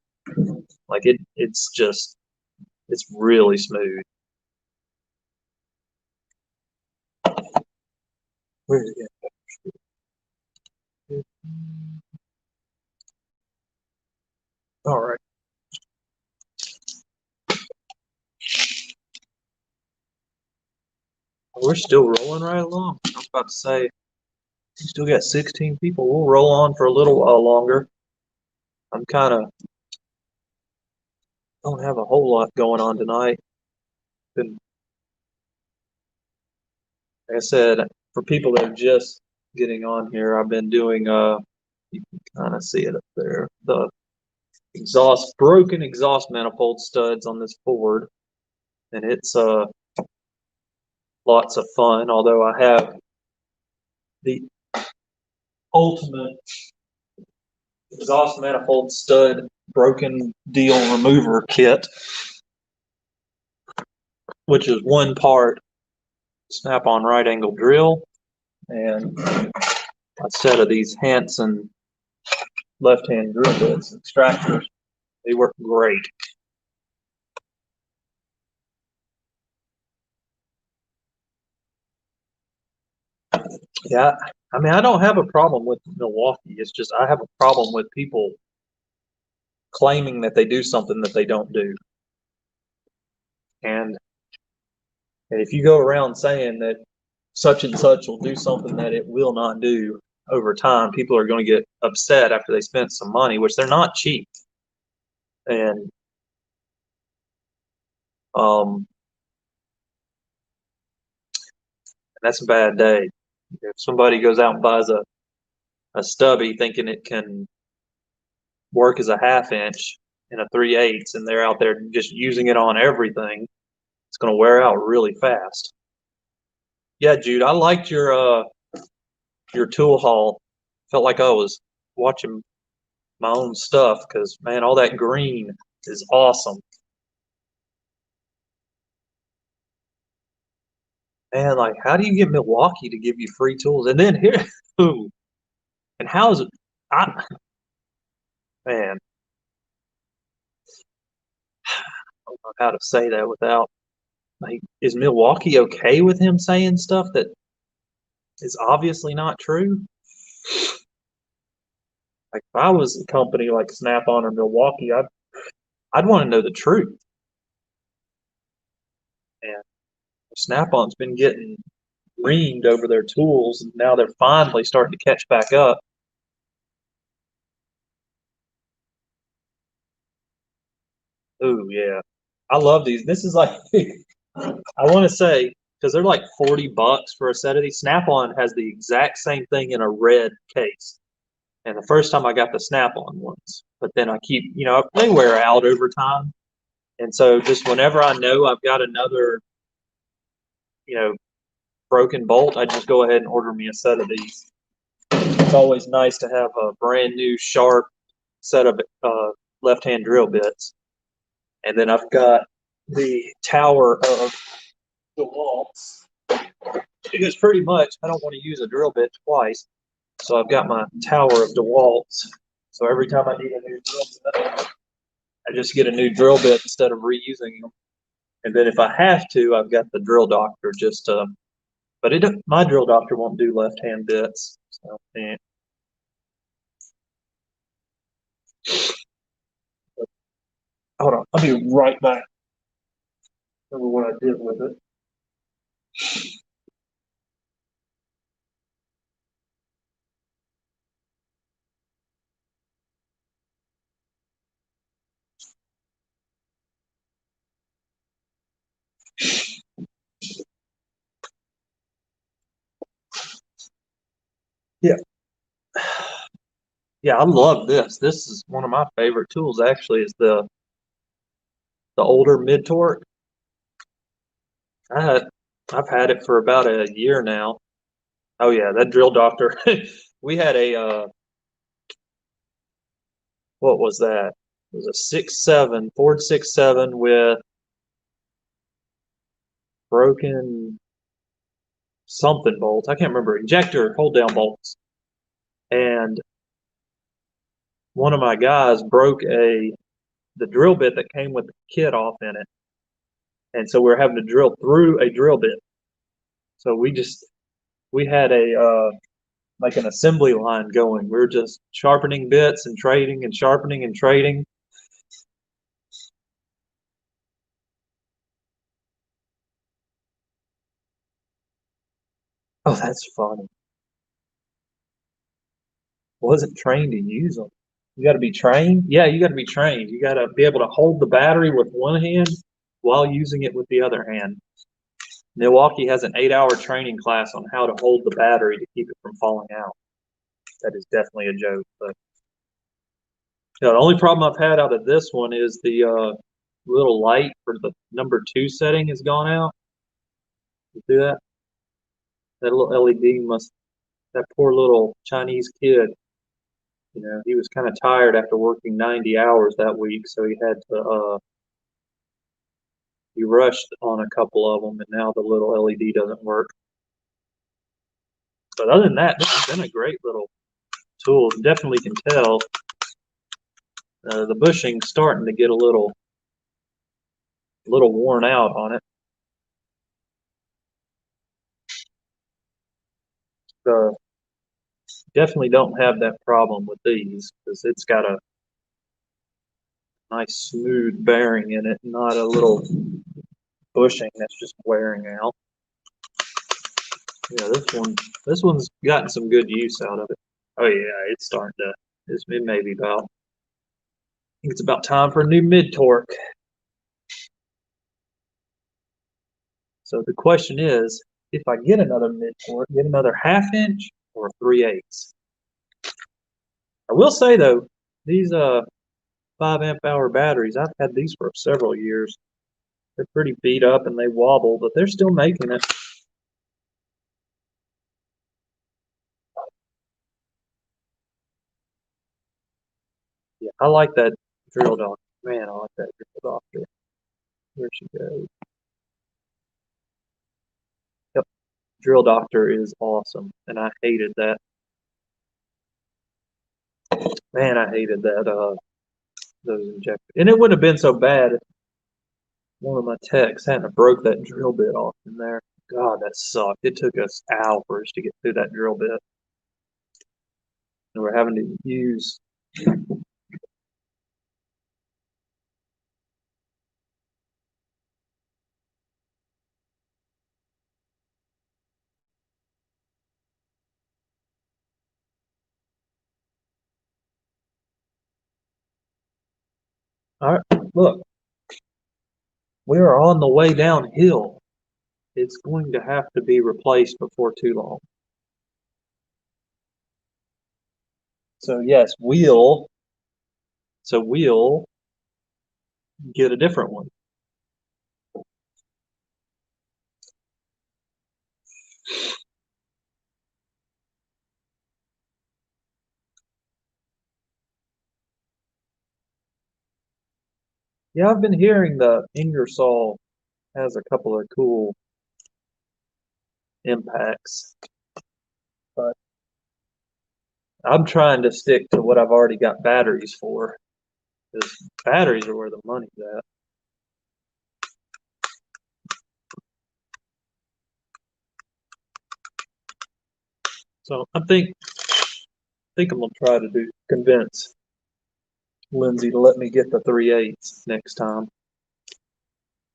Like it's really smooth. Where is it? All right. We're still rolling right along. I was about to say, we still got 16 people. We'll roll on for a little while longer. I'm kind of don't have a whole lot going on tonight. Been, like I said, for people that are just getting on here, I've been doing you can kind of see it up there. The broken exhaust manifold studs on this Ford, and it's lots of fun. Although I have the ultimate exhaust manifold stud broken deal remover kit, which is one part Snap-on right angle drill and a set of these Hansen left-hand drill bits, extractors. They work great. Yeah, I mean, I don't have a problem with Milwaukee. It's just I have a problem with people claiming that they do something that they don't do. And if you go around saying that such and such will do something that it will not do over time, people are going to get upset after they spent some money, which they're not cheap. And that's a bad day. If somebody goes out and buys a stubby thinking it can work as a 1/2 inch in a 3/8 and they're out there just using it on everything, it's going to wear out really fast. Yeah, Jude, I liked your tool haul. Felt like I was watching my own stuff because, man, all that green is awesome. Man, like, how do you get Milwaukee to give you free tools? And then here, ooh, and how is it? Man, I don't know how to say that without, like, is Milwaukee okay with him saying stuff that is obviously not true? Like, if I was a company like Snap-on or Milwaukee, I'd want to know the truth. And Snap-on's been getting reamed over their tools, and now they're finally starting to catch back up. Ooh, yeah. I love these. This is like, I want to say, because they're like $40 for a set of these. Snap-on has the exact same thing in a red case. And the first time I got the Snap-on ones, but then I keep, they wear out over time. And so just whenever I know I've got another, you know, broken bolt, I just go ahead and order me a set of these. It's always nice to have a brand new sharp set of left-hand drill bits. And then I've got the tower of DeWalt's. Because pretty much I don't want to use a drill bit twice. So I've got my tower of DeWalt's. So every time I need a new drill bit, I just get a new drill bit instead of reusing them. And then if I have to, I've got the drill doctor just but my drill doctor won't do left-hand bits. So, yeah. Hold on, I'll be right back. Remember what I did with it. Yeah. Yeah, I love this. This is one of my favorite tools actually is the older mid torque. I've had it for about a year now. Oh yeah, that drill doctor. We had what was that? It was a 6.7 Ford 6.7 with broken something bolts. I can't remember. Injector hold down bolts. And one of my guys broke the drill bit that came with the kit off in it. And so we were having to drill through a drill bit. So we had a like an assembly line going. We were just sharpening bits and trading and sharpening and trading. Oh, that's funny. Wasn't trained to use them. You got to be trained. Yeah, you got to be trained. You got to be able to hold the battery with one hand while using it with the other hand. Milwaukee has an 8-hour training class on how to hold the battery to keep it from falling out. That is definitely a joke. But the only problem I've had out of this one is the little light for the number 2 setting has gone out. You see that? That little LED must. That poor little Chinese kid. He was kind of tired after working 90 hours that week, so he had to. He rushed on a couple of them, and now the little LED doesn't work. But other than that, this has been a great little tool. Definitely can tell the bushing's starting to get a little worn out on it. So definitely don't have that problem with these because it's got a nice smooth bearing in it, not a little bushing that's just wearing out. Yeah, this one's gotten some good use out of it. Oh yeah, it's starting to. It may be about. I think it's about time for a new mid torque. So the question is, if I get another mid torque, get another 1/2 inch or 3/8. I will say though, these 5 amp hour batteries, I've had these for several years. They're pretty beat up and they wobble, but they're still making it. Yeah, I like that drill doctor. Man, I like that drill doctor. Where she goes. Yep, drill doctor is awesome, and I hated that. Man, I hated that. Those injectors, and it wouldn't have been so bad if one of my techs hadn't have broke that drill bit off in there. God, that sucked. It took us hours to get through that drill bit, and we're having to use. All right, look, we are on the way downhill. It's going to have to be replaced before too long. So yes, we'll get a different one. Yeah, I've been hearing the Ingersoll has a couple of cool impacts, but I'm trying to stick to what I've already got batteries for, because batteries are where the money's at. So I think I'm gonna try to convince Lindsay to let me get the 3/8 next time.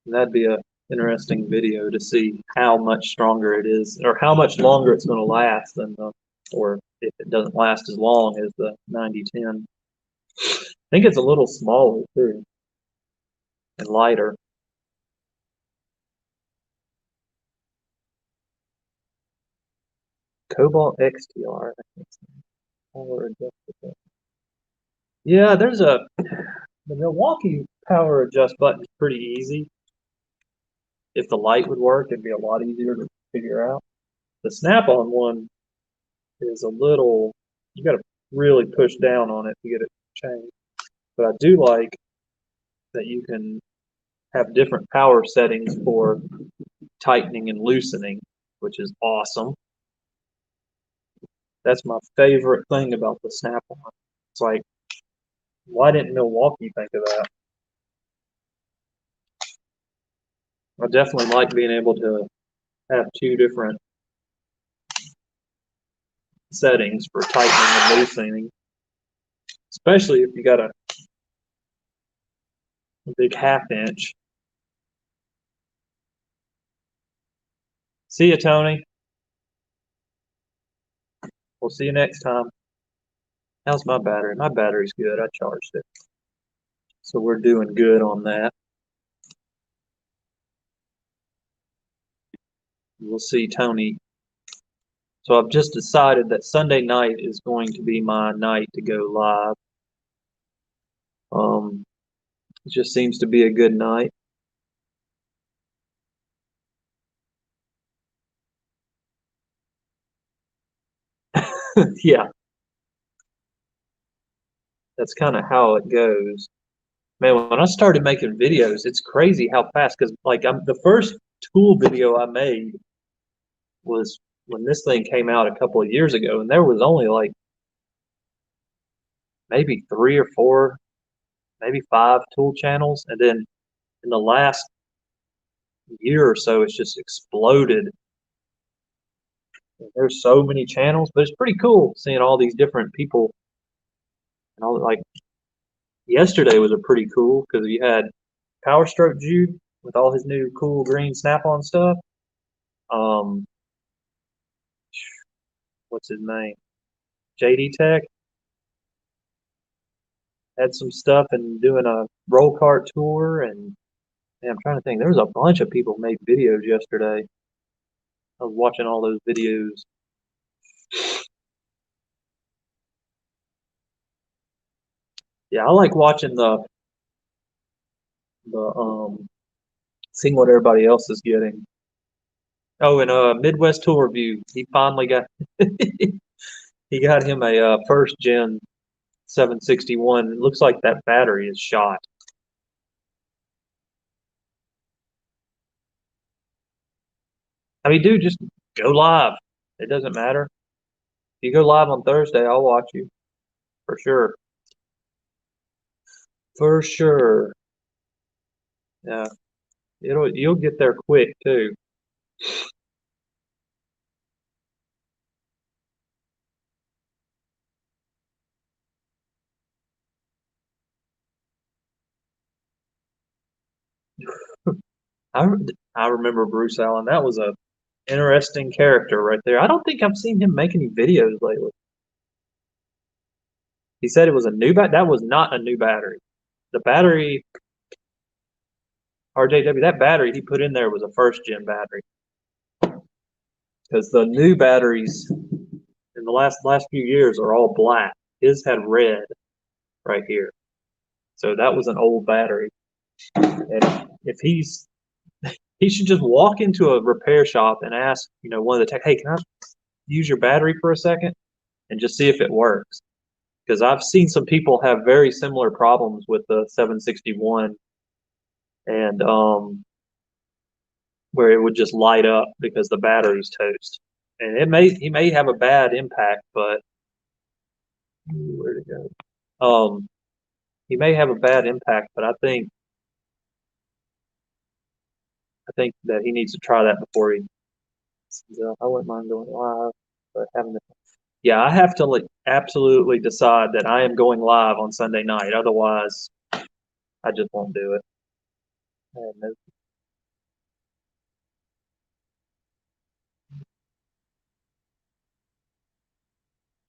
And that'd be a interesting video to see how much stronger it is, or how much longer it's going to last than or if it doesn't last as long as the 9010. I think it's a little smaller too, and lighter. Cobalt XTR. I think power adjustable. Yeah, the Milwaukee power adjust button is pretty easy. If the light would work, it'd be a lot easier to figure out. The Snap-on one is a little. You got to really push down on it to get it changed. But I do like that you can have different power settings for tightening and loosening, which is awesome. That's my favorite thing about the Snap-on. It's like, why didn't Milwaukee think of that? I definitely like being able to have two different settings for tightening and loosening, especially if you got a big 1/2 inch. See you, Tony. We'll see you next time. How's my battery? My battery's good. I charged it. So we're doing good on that. We'll see Tony. So I've just decided that Sunday night is going to be my night to go live. It just seems to be a good night. Yeah, that's kind of how it goes. Man, when I started making videos, it's crazy how fast. Because like the first tool video I made was when this thing came out a couple of years ago, and there was only like maybe 3 or 4, maybe 5 tool channels, and then in the last year or so, it's just exploded. There's so many channels, but it's pretty cool seeing all these different people. And all like yesterday was a pretty cool because you had Power Stroke Jude with all his new cool green Snap-on stuff. What's his name? JD Tech had some stuff and doing a roll cart tour, and man, I'm trying to think. There was a bunch of people made videos yesterday. I was watching all those videos. Yeah, I like watching the seeing what everybody else is getting. Oh, and Midwest Tool Review, he finally got he got him a first gen 761. It looks like that battery is shot. I mean, dude, just go live. It doesn't matter. If you go live on Thursday, I'll watch you for sure. For sure. Yeah, you'll get there quick too. I I remember Bruce Allen. That was a interesting character right there. I don't think I've seen him make any videos lately. He said it was a new bat. That was not a new battery. The battery, RJW, that battery he put in there was a first gen battery. Because the new batteries in the last few years are all black. His had red right here. So that was an old battery. And if he should just walk into a repair shop and ask, one of the tech, hey, can I use your battery for a second and just see if it works? Because I've seen some people have very similar problems with the 761, and where it would just light up because the battery's toast. And he may have a bad impact, but where'd it go? He may have a bad impact, but I think that he needs to try that before he. I wouldn't mind going live, but yeah, I have to like absolutely decide that I am going live on Sunday night. Otherwise, I just won't do it. And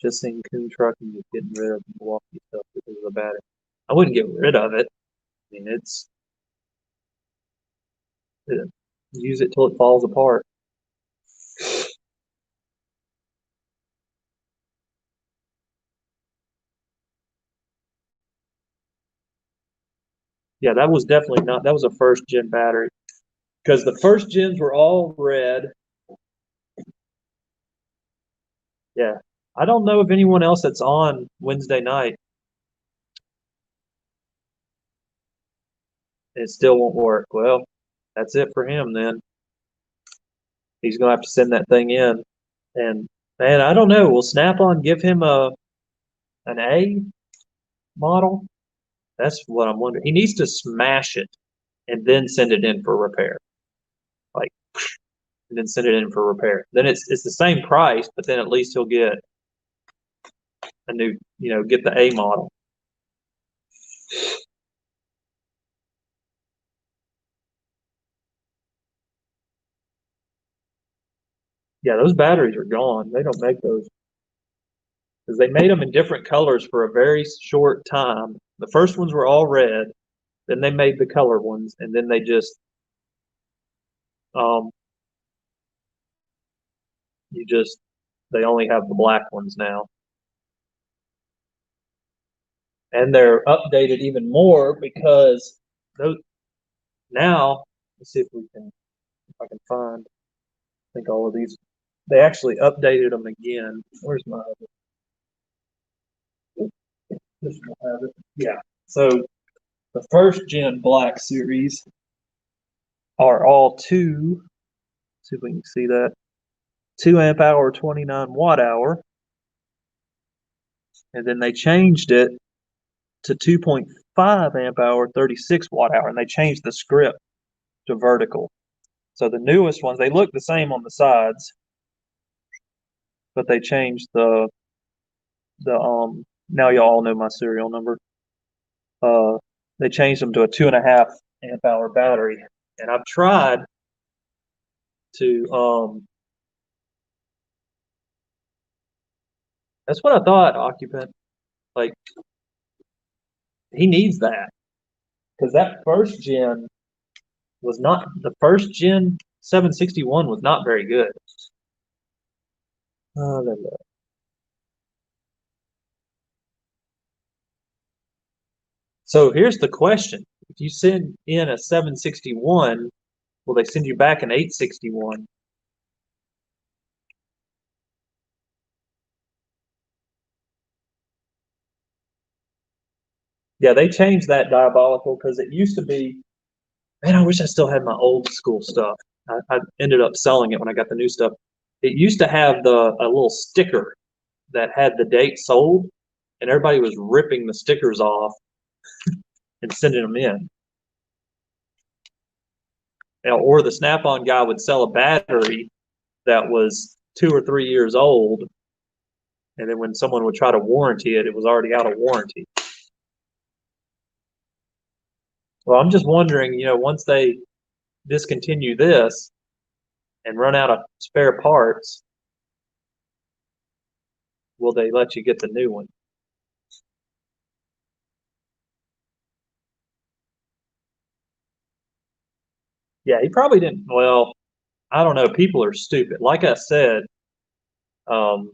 just seeing Coon Truck and just getting rid of Milwaukee stuff because of the battery. I wouldn't get rid of it. I mean, use it till it falls apart. Yeah, that was definitely not. That was a first gen battery because the first gens were all red. Yeah, I don't know of anyone else that's on Wednesday night. and it still won't work. Well, that's it for him then. He's gonna have to send that thing in. And man, I don't know. Will Snap-on give him an A model? That's what I'm wondering. He needs to smash it and then send it in for repair. Like, and then send it in for repair. Then it's the same price, but then at least he'll get a new, get the A model. Yeah, those batteries are gone. They don't make those because they made them in different colors for a very short time. The first ones were all red, then they made the color ones, and then they just um they only have the black ones now. And they're updated even more because those now, let's see if I can find, I think all of these, they actually updated them again. Where's my other? This one have it. Yeah. So the first gen black series are all see if we can see that, 2 amp hour, 29 watt hour. And then they changed it to 2.5 amp hour, 36 watt hour. And they changed the script to vertical. So the newest ones, they look the same on the sides, but they changed the now you all know my serial number. They changed them to a 2.5 amp hour battery. And I've tried to that's what I thought, Occupant. Like, he needs that. Because that first gen was not, the first gen 761 was not very good. So here's the question. If you send in a 761, will they send you back an 861? Yeah, they changed that diabolical because it used to be, man, I wish I still had my old school stuff. I ended up selling it when I got the new stuff. It used to have a little sticker that had the date sold, and everybody was ripping the stickers off and sending them in. Or the Snap-on guy would sell a battery that was 2 or 3 years old, and then when someone would try to warranty it, it was already out of warranty. Well, I'm just wondering, once they discontinue this and run out of spare parts, will they let you get the new one? Yeah, he probably didn't. Well, I don't know. People are stupid. Like I said, um,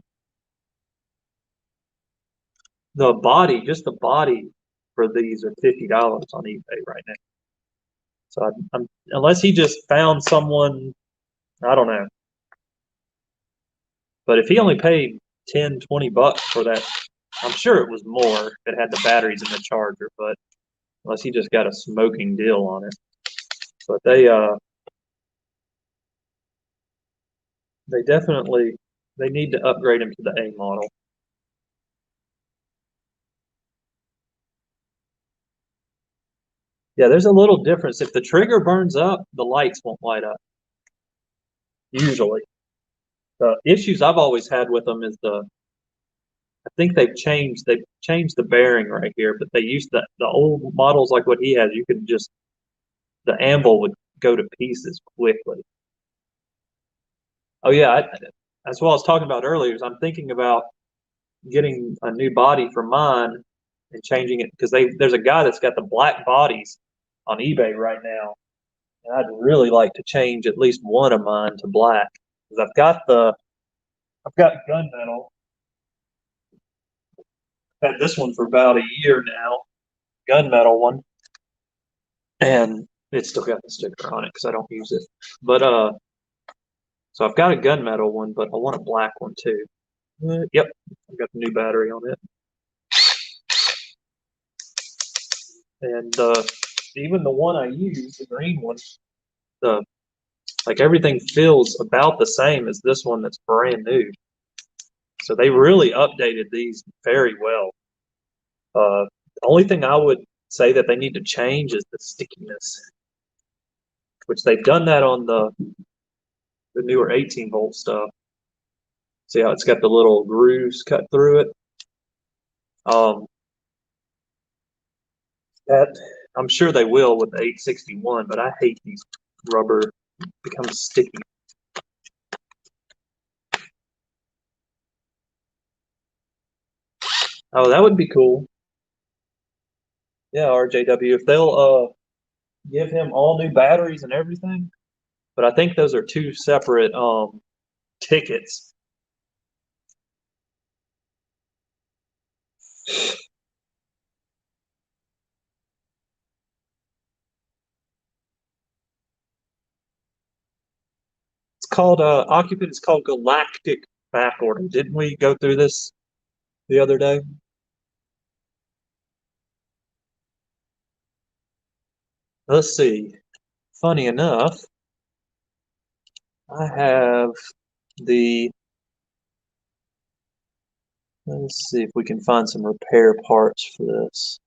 just the body for these are $50 on eBay right now. So unless he just found someone, I don't know. But if he only paid 10, 20 bucks for that, I'm sure it was more if it had the batteries and the charger, but unless he just got a smoking deal on it. But they definitely, they need to upgrade him to the A model. Yeah, there's a little difference. If the trigger burns up, the lights won't light up. Usually. The issues I've always had with them is I think they've changed the bearing right here, but they used the old models like what he has, you could just, the anvil would go to pieces quickly. Oh yeah, that's what I was talking about earlier. Is I'm thinking about getting a new body for mine and changing it because there's a guy that's got the black bodies on eBay right now, and I'd really like to change at least one of mine to black because I've got gunmetal. I've had this one for about a year now, gunmetal one, and it's still got the sticker on it because I don't use it. But so I've got a gunmetal one, but I want a black one too. Yep, I've got the new battery on it. And even the one I use, the green one, the like everything feels about the same as this one that's brand new. So they really updated these very well. The only thing I would say that they need to change is the stickiness, which they've done that on the newer 18-volt stuff. See how it's got the little grooves cut through it? That I'm sure they will with the 861, but I hate these rubber become sticky. Oh, that would be cool. Yeah, RJW, if they'll give him all new batteries and everything. But I think those are two separate tickets. It's called occupant. It's called galactic backorder. Didn't we go through this the other day? Let's see. Funny enough, I have the. Let's see if we can find some repair parts for this.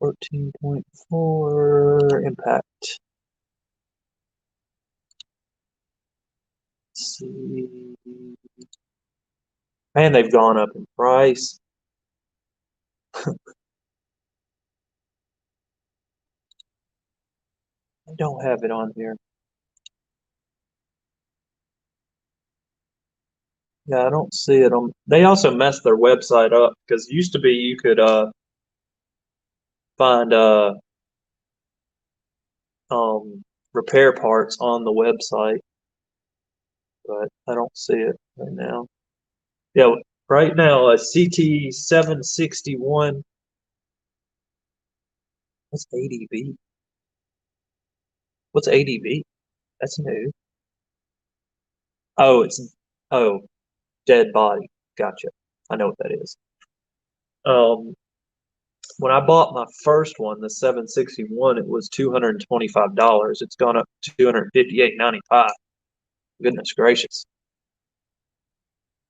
14.4 impact. Let's see. Man, they've gone up in price. I don't have it on here. Yeah, I don't see it on. They also messed their website up because used to be you could find repair parts on the website, but I don't see it right now. Yeah, right now a CT 761. What's ADV? What's ADV? That's new. Oh, it's dead body. Gotcha. I know what that is. Um, when I bought my first one, the 761, it was $225. It's gone up to $258.95. Goodness gracious.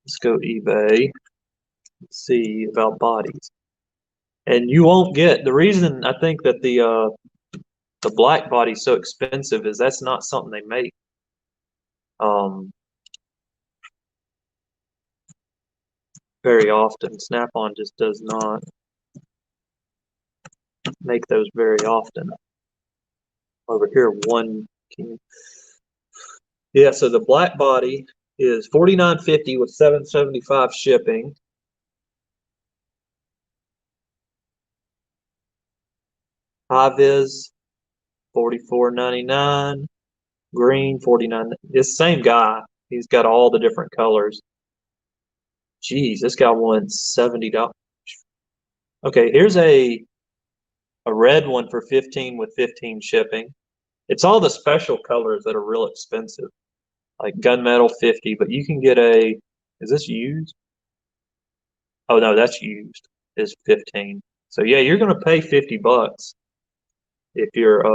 Let's go eBay. Let's see about bodies. And you won't get the reason I think that the black body's so expensive is that's not something they make. Very often. Snap-on just does not make those very often. Over here, one can. Yeah, so the black body is $49.50 with $7.75 shipping. High vis $44.99. Green $49. It's the same guy. He's got all the different colors. Geez, this guy wants $70. Okay, here's a red one for 15 with 15 shipping. It's all the special colors that are real expensive, like gunmetal 50, but you can get a, is this used? Oh no, that's used, is 15. So yeah, you're gonna pay $50 if you're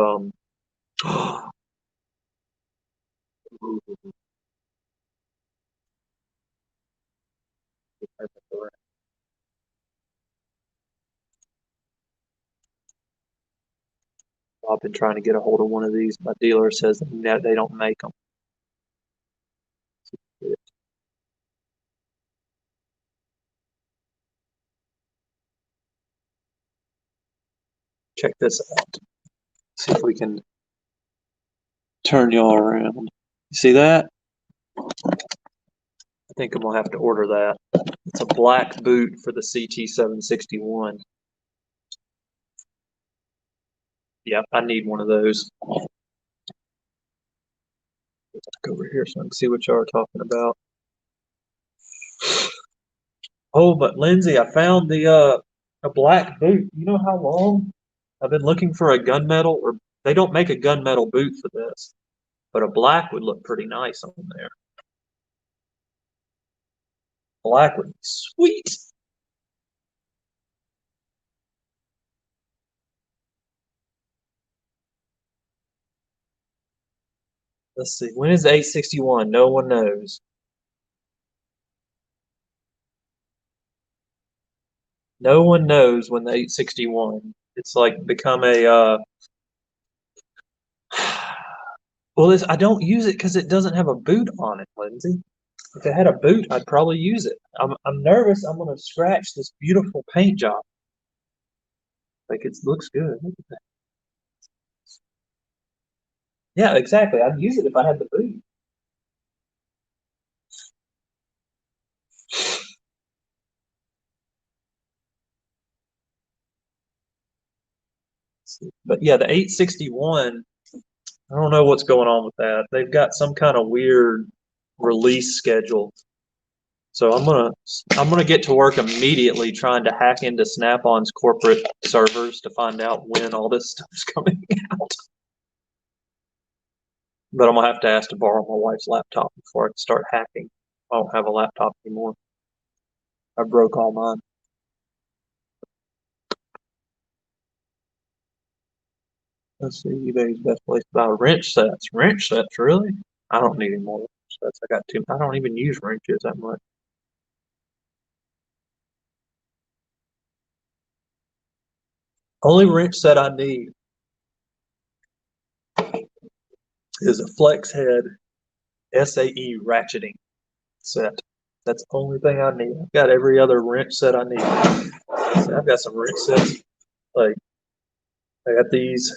I've been trying to get a hold of one of these. My dealer says that they don't make them. Check this out. See if we can turn y'all around. You see that? I think I'm gonna have to order that. It's a black boot for the CT761. Yep, I need one of those. Go over here so I can see what y'all are talking about. Oh, but Lindsay, I found the a black boot. You know how long I've been looking for a gunmetal, or they don't make a gunmetal boot for this, but a black would look pretty nice on there. Black would be sweet. Let's see. When is 861? No one knows. No one knows when the 861. It's like become a well, I don't use it because it doesn't have a boot on it, Lindsay. If it had a boot, I'd probably use it. I'm nervous. I'm gonna scratch this beautiful paint job. Like it looks good. Look at that. Yeah, exactly. I'd use it if I had the boot. But yeah, the 861. I don't know what's going on with that. They've got some kind of weird release schedule. So I'm gonna get to work immediately trying to hack into Snap-on's corporate servers to find out when all this stuff's coming out. But I'm gonna have to ask to borrow my wife's laptop before I can start hacking. I don't have a laptop anymore. I broke all mine. Let's see, eBay's best place to buy wrench sets. Wrench sets, really? I don't need any more wrench sets. I got two. I don't even use wrenches that much. Only wrench set I need is a flex head SAE ratcheting set. That's the only thing I need. I've got every other wrench set I need. So I've got some wrench sets. Like I got these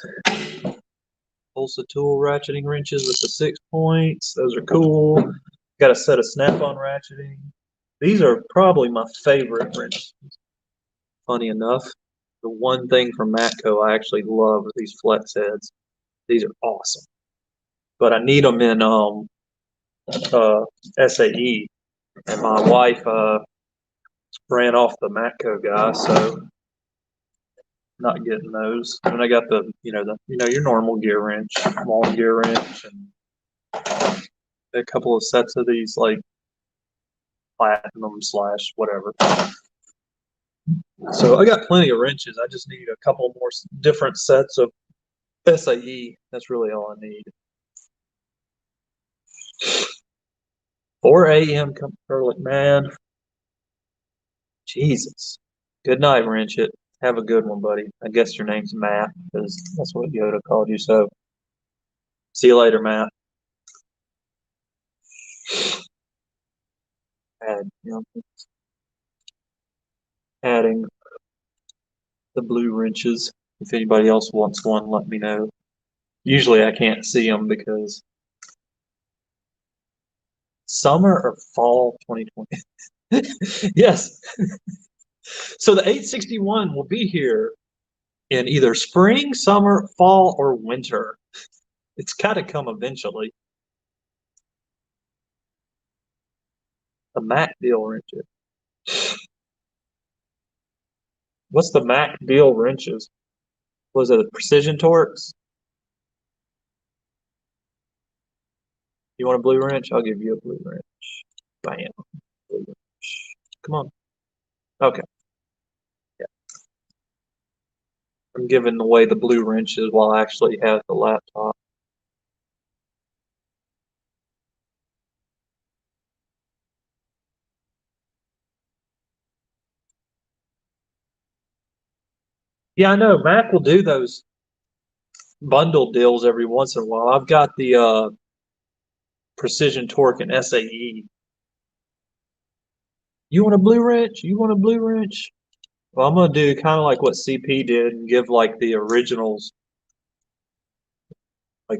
Pulsa tool ratcheting wrenches with the 6 points. Those are cool. Got a set of Snap-on ratcheting. These are probably my favorite wrenches. Funny enough, the one thing from Matco I actually love are these flex heads. These are awesome. But I need them in SAE, and my wife ran off the Matco guy, so not getting those. And I got the your normal gear wrench, long gear wrench, and a couple of sets of these like platinum slash whatever. So I got plenty of wrenches. I just need a couple more different sets of SAE. That's really all I need. 4 a.m. come early, man. Jesus. Good night, wrench it. Have a good one, buddy. I guess your name's Matt because that's what Yoda called you. So see you later, Matt. Adding the blue wrenches. If anybody else wants one, let me know. Usually I can't see them because summer or fall 2020. Yes. So the 861 will be here in either spring, summer, fall, or winter. It's got to come eventually. The Mac deal wrenches. What's the Mac deal wrenches? Was it Precision Torx? You want a blue wrench? I'll give you a blue wrench. Bam. Blue wrench. Come on. Okay. Yeah. I'm giving away the blue wrenches while I actually have the laptop. Yeah, I know. Mac will do those bundle deals every once in a while. I've got the Precision Torque and SAE. You want a blue wrench? You want a blue wrench? Well, I'm gonna do kind of like what CP did and give like the originals, like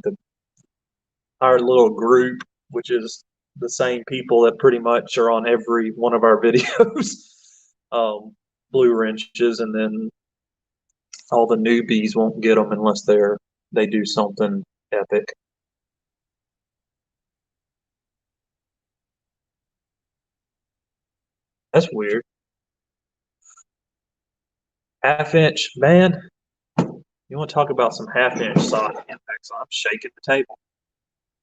our little group, which is the same people that pretty much are on every one of our videos, blue wrenches, and then all the newbies won't get them unless they do something epic. That's weird. Half inch, man. You want to talk about some half inch socket impacts? I'm shaking the table.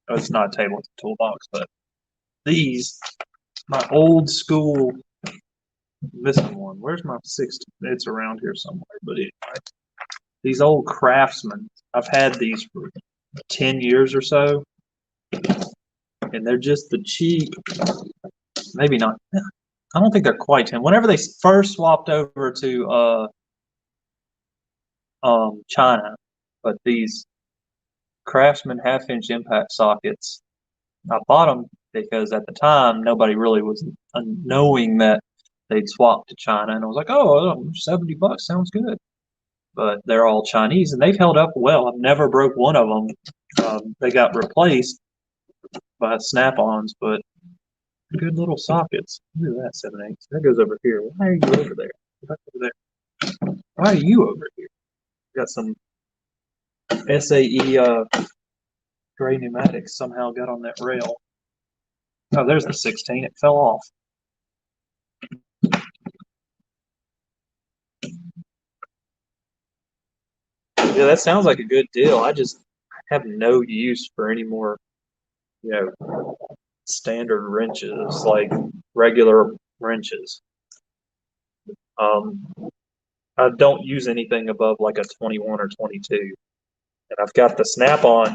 Oh, it's not a table, it's a toolbox, but these my old school missing one. Where's my 60? It's around here somewhere. But anyway, these old Craftsman, I've had these for 10 years or so, and they're just the cheap. Maybe not. I don't think they're quite 10. Whenever they first swapped over to China, but these Craftsman half-inch impact sockets, I bought them because at the time nobody really was knowing that they'd swapped to China, and I was like, oh, $70 sounds good. But they're all Chinese, and they've held up well. I've never broke one of them. They got replaced by Snap-ons, but good little sockets. Look at that 7/8. That goes over here. Why are you over there? Back over there. Why are you over here? Got some SAE gray pneumatics somehow got on that rail. Oh, there's the 16. It fell off. Yeah, that sounds like a good deal. I just have no use for any more, standard wrenches, like regular wrenches. Um, I don't use anything above like a 21 or 22. And I've got the Snap-on,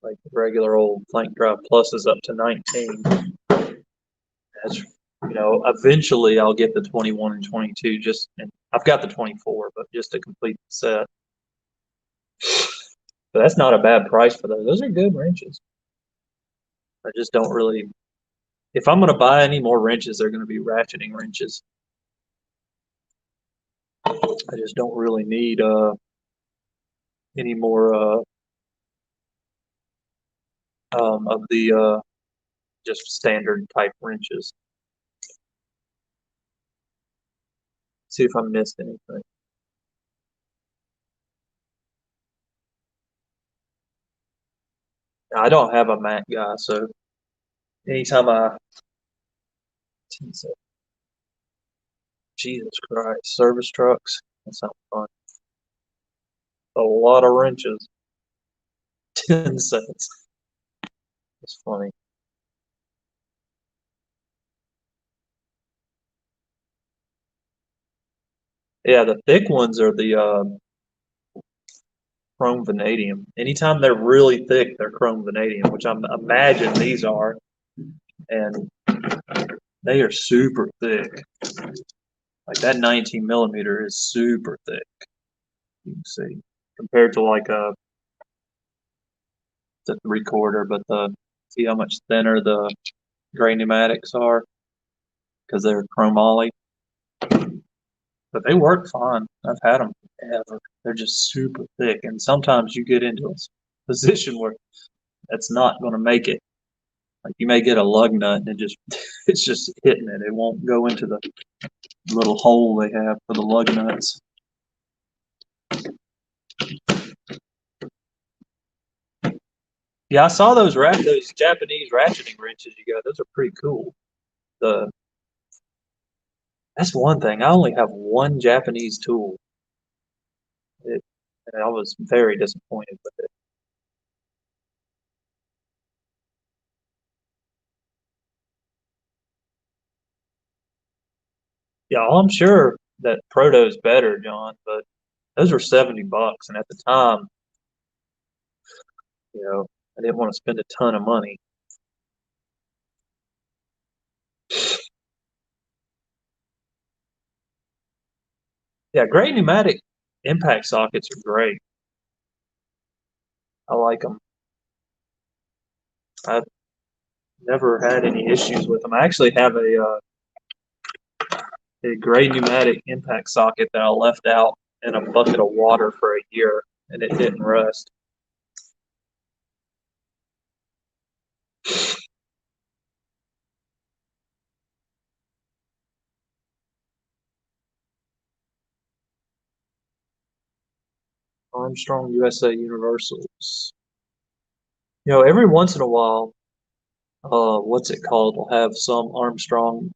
like the regular old Plank Drive Pluses up to 19. That's, eventually I'll get the 21 and 22 and I've got the 24, but just to complete the set. But that's not a bad price for those. Those are good wrenches. I just don't really, if I'm going to buy any more wrenches, they're going to be ratcheting wrenches. I just don't really need any more of the just standard type wrenches. See if I missed anything. I don't have a Mac guy, so anytime Jesus Christ, service trucks, that sounds fun. A lot of wrenches. 10 cents. It's funny. Yeah, the thick ones are the chrome vanadium. Anytime they're really thick, they're chrome vanadium, which I imagine these are. And they are super thick. Like that 19 millimeter is super thick. You can see compared to like the 3/4, but see how much thinner the gray pneumatics are because they're chromoly. But they work fine. I've had them forever. They're just super thick, and sometimes you get into a position where that's not going to make it. Like you may get a lug nut and it's just hitting it. It won't go into the little hole they have for the lug nuts. Yeah, I saw those Japanese ratcheting wrenches you got. Those are pretty cool. That's one thing. I only have one Japanese tool. And I was very disappointed with it. Yeah, I'm sure that Proto's better, John, but those were $70, and at the time, I didn't want to spend a ton of money. Yeah, great pneumatic impact sockets are great. I like them. I've never had any issues with them. I actually have a gray pneumatic impact socket that I left out in a bucket of water for a year, and it didn't rust. Armstrong USA Universals. Every once in a while, what's it called? We'll have some Armstrong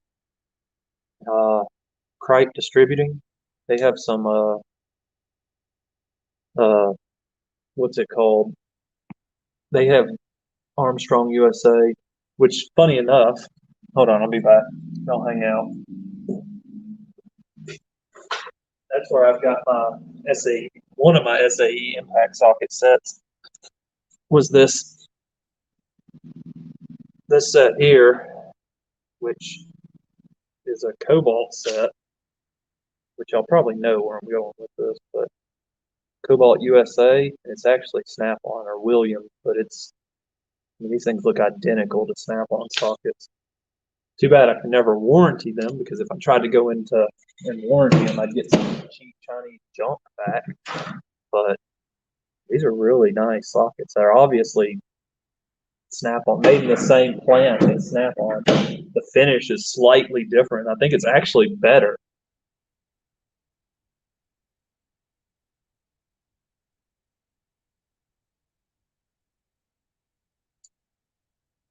Crite Distributing. They have some uh, what's it called? They have Armstrong USA, which funny enough, Hold on, I'll be back. I'll hang out. That's where I've got my SAE. One of my SAE impact socket sets was this set here, which is a Cobalt set, which y'all probably know where I'm going with this, but Cobalt USA. It's actually Snap-on or Williams, but I mean, these things look identical to Snap-on sockets. Too bad I can never warranty them because if I tried to go into and warranty them, I'd get some cheap Chinese junk back. But these are really nice sockets. They're obviously Snap-on, made in the same plant as Snap-on. The finish is slightly different. I think it's actually better.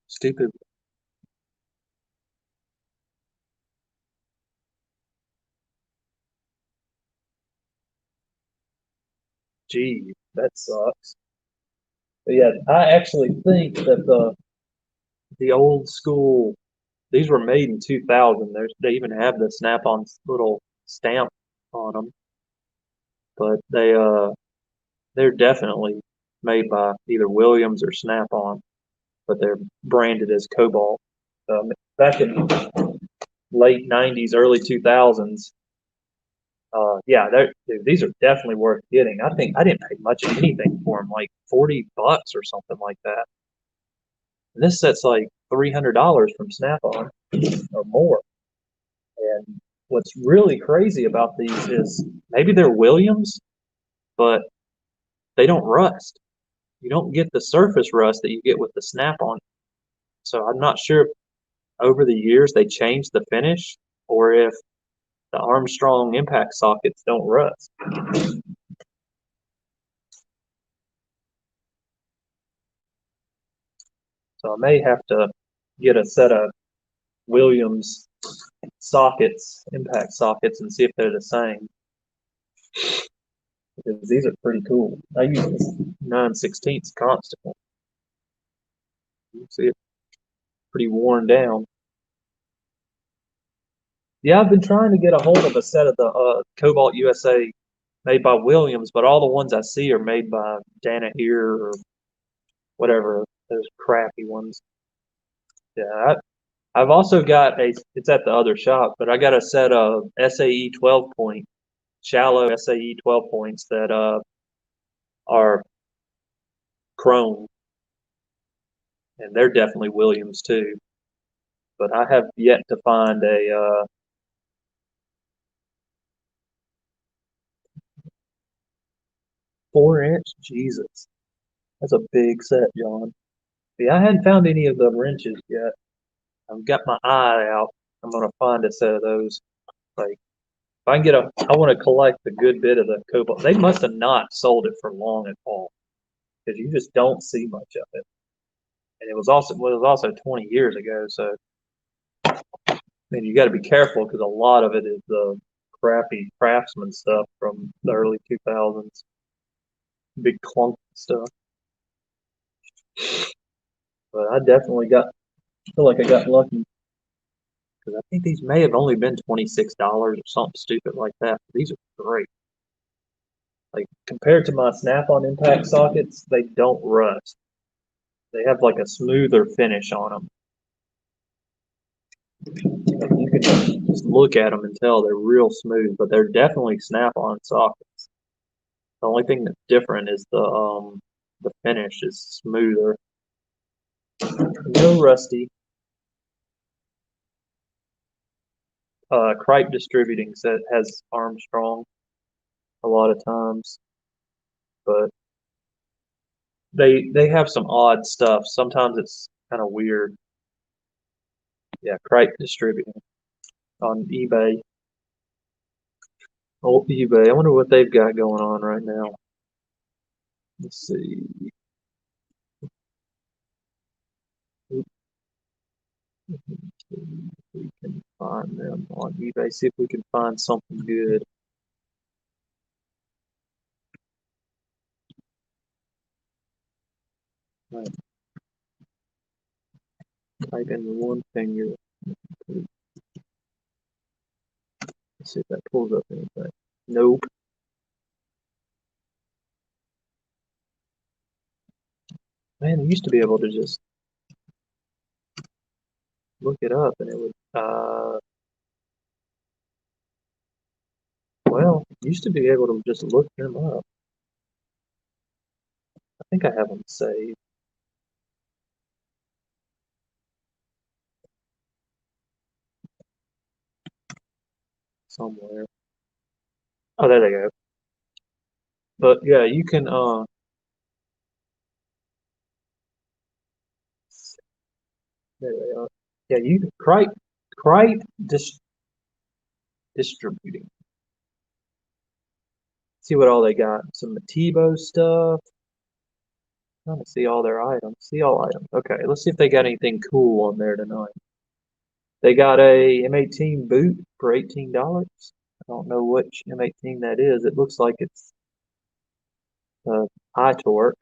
Stupid. Gee, that sucks. But yeah, I actually think that the old school, these were made in 2000. They even have the Snap-on little stamp on them, but they're definitely made by either Williams or Snap-on, but they're branded as Cobalt. Back in late '90s, early 2000s, yeah, dude, these are definitely worth getting. I think I didn't pay much of anything for them, like $40 or something like that. And this set's like $300 from Snap-on or more. And what's really crazy about these is maybe they're Williams, but they don't rust. You don't get the surface rust that you get with the Snap-on. So I'm not sure if over the years they changed the finish or if the Armstrong impact sockets don't rust. So I may have to get a set of Williams sockets, impact sockets, and see if they're the same. Because these are pretty cool. I use this 9/16 constantly. You see it pretty worn down. Yeah, I've been trying to get a hold of a set of the Cobalt USA made by Williams, but all the ones I see are made by Danaher or whatever, those crappy ones. Yeah, I've also got it's at the other shop, but I got a set of SAE 12 point, shallow SAE 12 points that are chrome, and they're definitely Williams too. But I have yet to find a 4 inch. Jesus, that's a big set, John. Yeah, I hadn't found any of the wrenches yet. I've got my eye out. I'm gonna find a set of those. Like if I can get I want to collect a good bit of the Cobalt. They must have not sold it for long at all because you just don't see much of it. And it was also 20 years ago. So I mean, you got to be careful because a lot of it is the crappy Craftsman stuff from the early 2000s, big clunk stuff. But I definitely feel like I got lucky because I think these may have only been $26 or something stupid like that. These are great. Like compared to my Snap-on impact sockets, they don't rust. They have like a smoother finish on them. Like you can just look at them and tell they're real smooth, but they're definitely Snap-on sockets. The only thing that's different is the finish is smoother. No rusty. Cripe Distributing has Armstrong a lot of times, but they have some odd stuff. Sometimes it's kind of weird. Yeah, Cripe Distributing on eBay. Oh, eBay. I wonder what they've got going on right now. Let's see. If we can find them on eBay. See if we can find something good. Right. Type in one finger. Let's see if that pulls up anything. Nope. Man, I used to be able to just look it up and it would, well, used to be able to just look them up. I think I have them saved somewhere. Oh, there they go. But yeah, you can, there they are. Yeah, you can, Crite distributing. See what all they got. Some Matibo stuff. Trying to see all their items. See all items. Okay, let's see if they got anything cool on there tonight. They got a M18 boot for $18. I don't know which M18 that is. It looks like it's iTorque,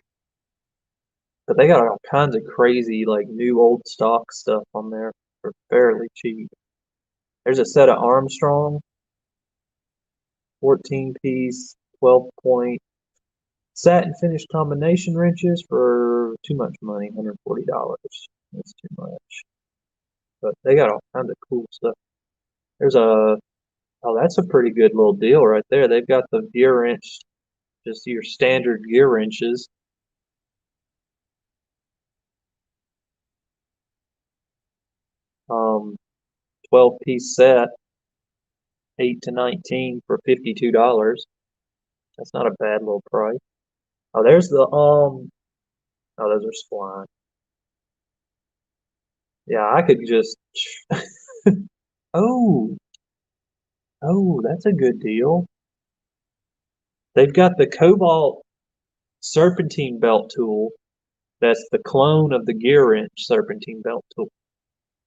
but they got all kinds of crazy, like new old stock stuff on there for fairly cheap. There's a set of Armstrong 14 piece 12 point satin finished combination wrenches for too much money, $140. That's too much. But they got all kinds of cool stuff. There's a Oh, that's a pretty good little deal right there. They've got the gear wrench, just your standard gear wrenches. 12-piece set, 8 to 19 for $52. That's not a bad little price. Oh, there's the oh, those are spline. Yeah, I could just oh, oh, that's a good deal. They've got the Cobalt serpentine belt tool. That's the clone of the gear wrench serpentine belt tool.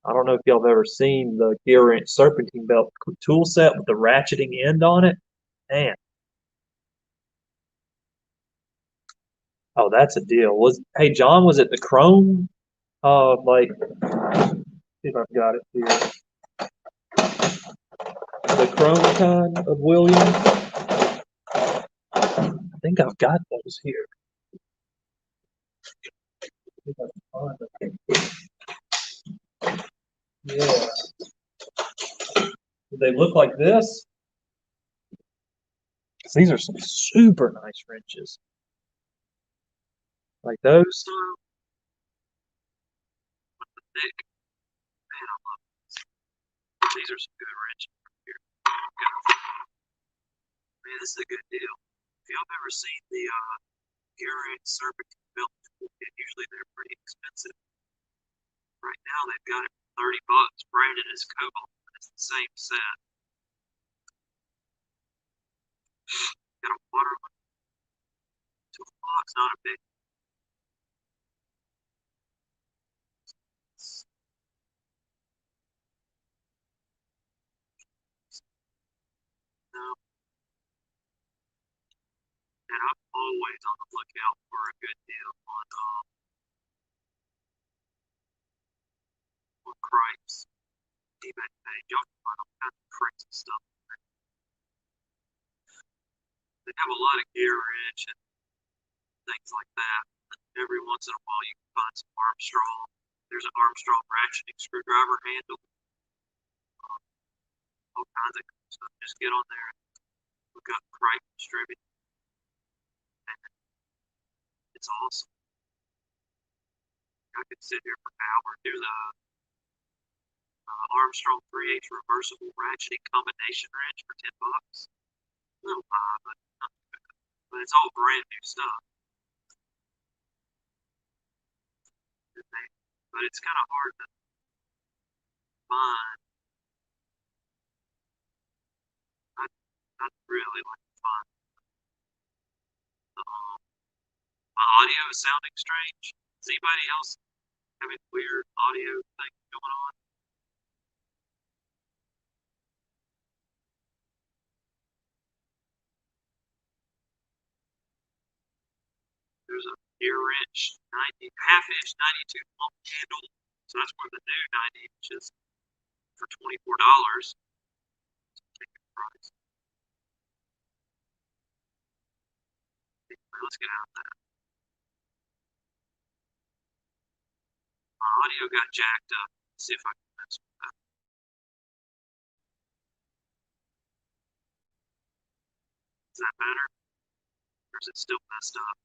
I don't know if y'all have ever seen the gear wrench serpentine belt tool set with the ratcheting end on it. Man, oh, that's a deal. Hey John, was it the chrome? Like, see if I've got it here. The chrome kind of Williams. I think I've got those here. Yeah. Do they look like this? 'Cause these are some super nice wrenches. Like those. Thick. Man, I love these. These are some good wrenches here. Man, this is a good deal. If y'all have ever seen the gear wrench serpentine belt tool, usually they're pretty expensive. Right now they've got it for $30, branded as Cobalt. It's the same set. Got a water toolbox, not a big. No, and I'm always on the lookout for a good deal on Cripes eBay page. Y'all can find all kinds of crazy stuff. They have a lot of gear wrench and things like that. Every once in a while, you can find some Armstrong. There's an Armstrong ratcheting screwdriver handle. All kinds of cool stuff. Just get on there and look up Cripe Distributing. It's awesome. I could sit here for hours. There's a Armstrong 3/8 reversible ratcheting combination wrench for $10. A little high, but it's all brand new stuff. But it's kind of hard to find. I'd really like to find. Um, my audio is sounding strange. Is anybody else having weird audio thing going on? There's a gear wrench 90 half inch 92 pump handle. So that's where the new 90 inches. for $24. Let's get out of that. My audio got jacked up. Let's see if I can mess with that. Is that better? Or is it still messed up?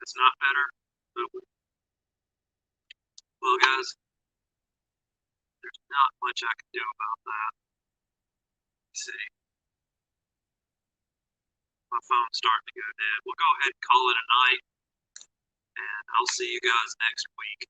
It's not better. Well, guys, there's not much I can do about that. Let's see. My phone's starting to go dead. We'll go ahead and call it a night, and I'll see you guys next week.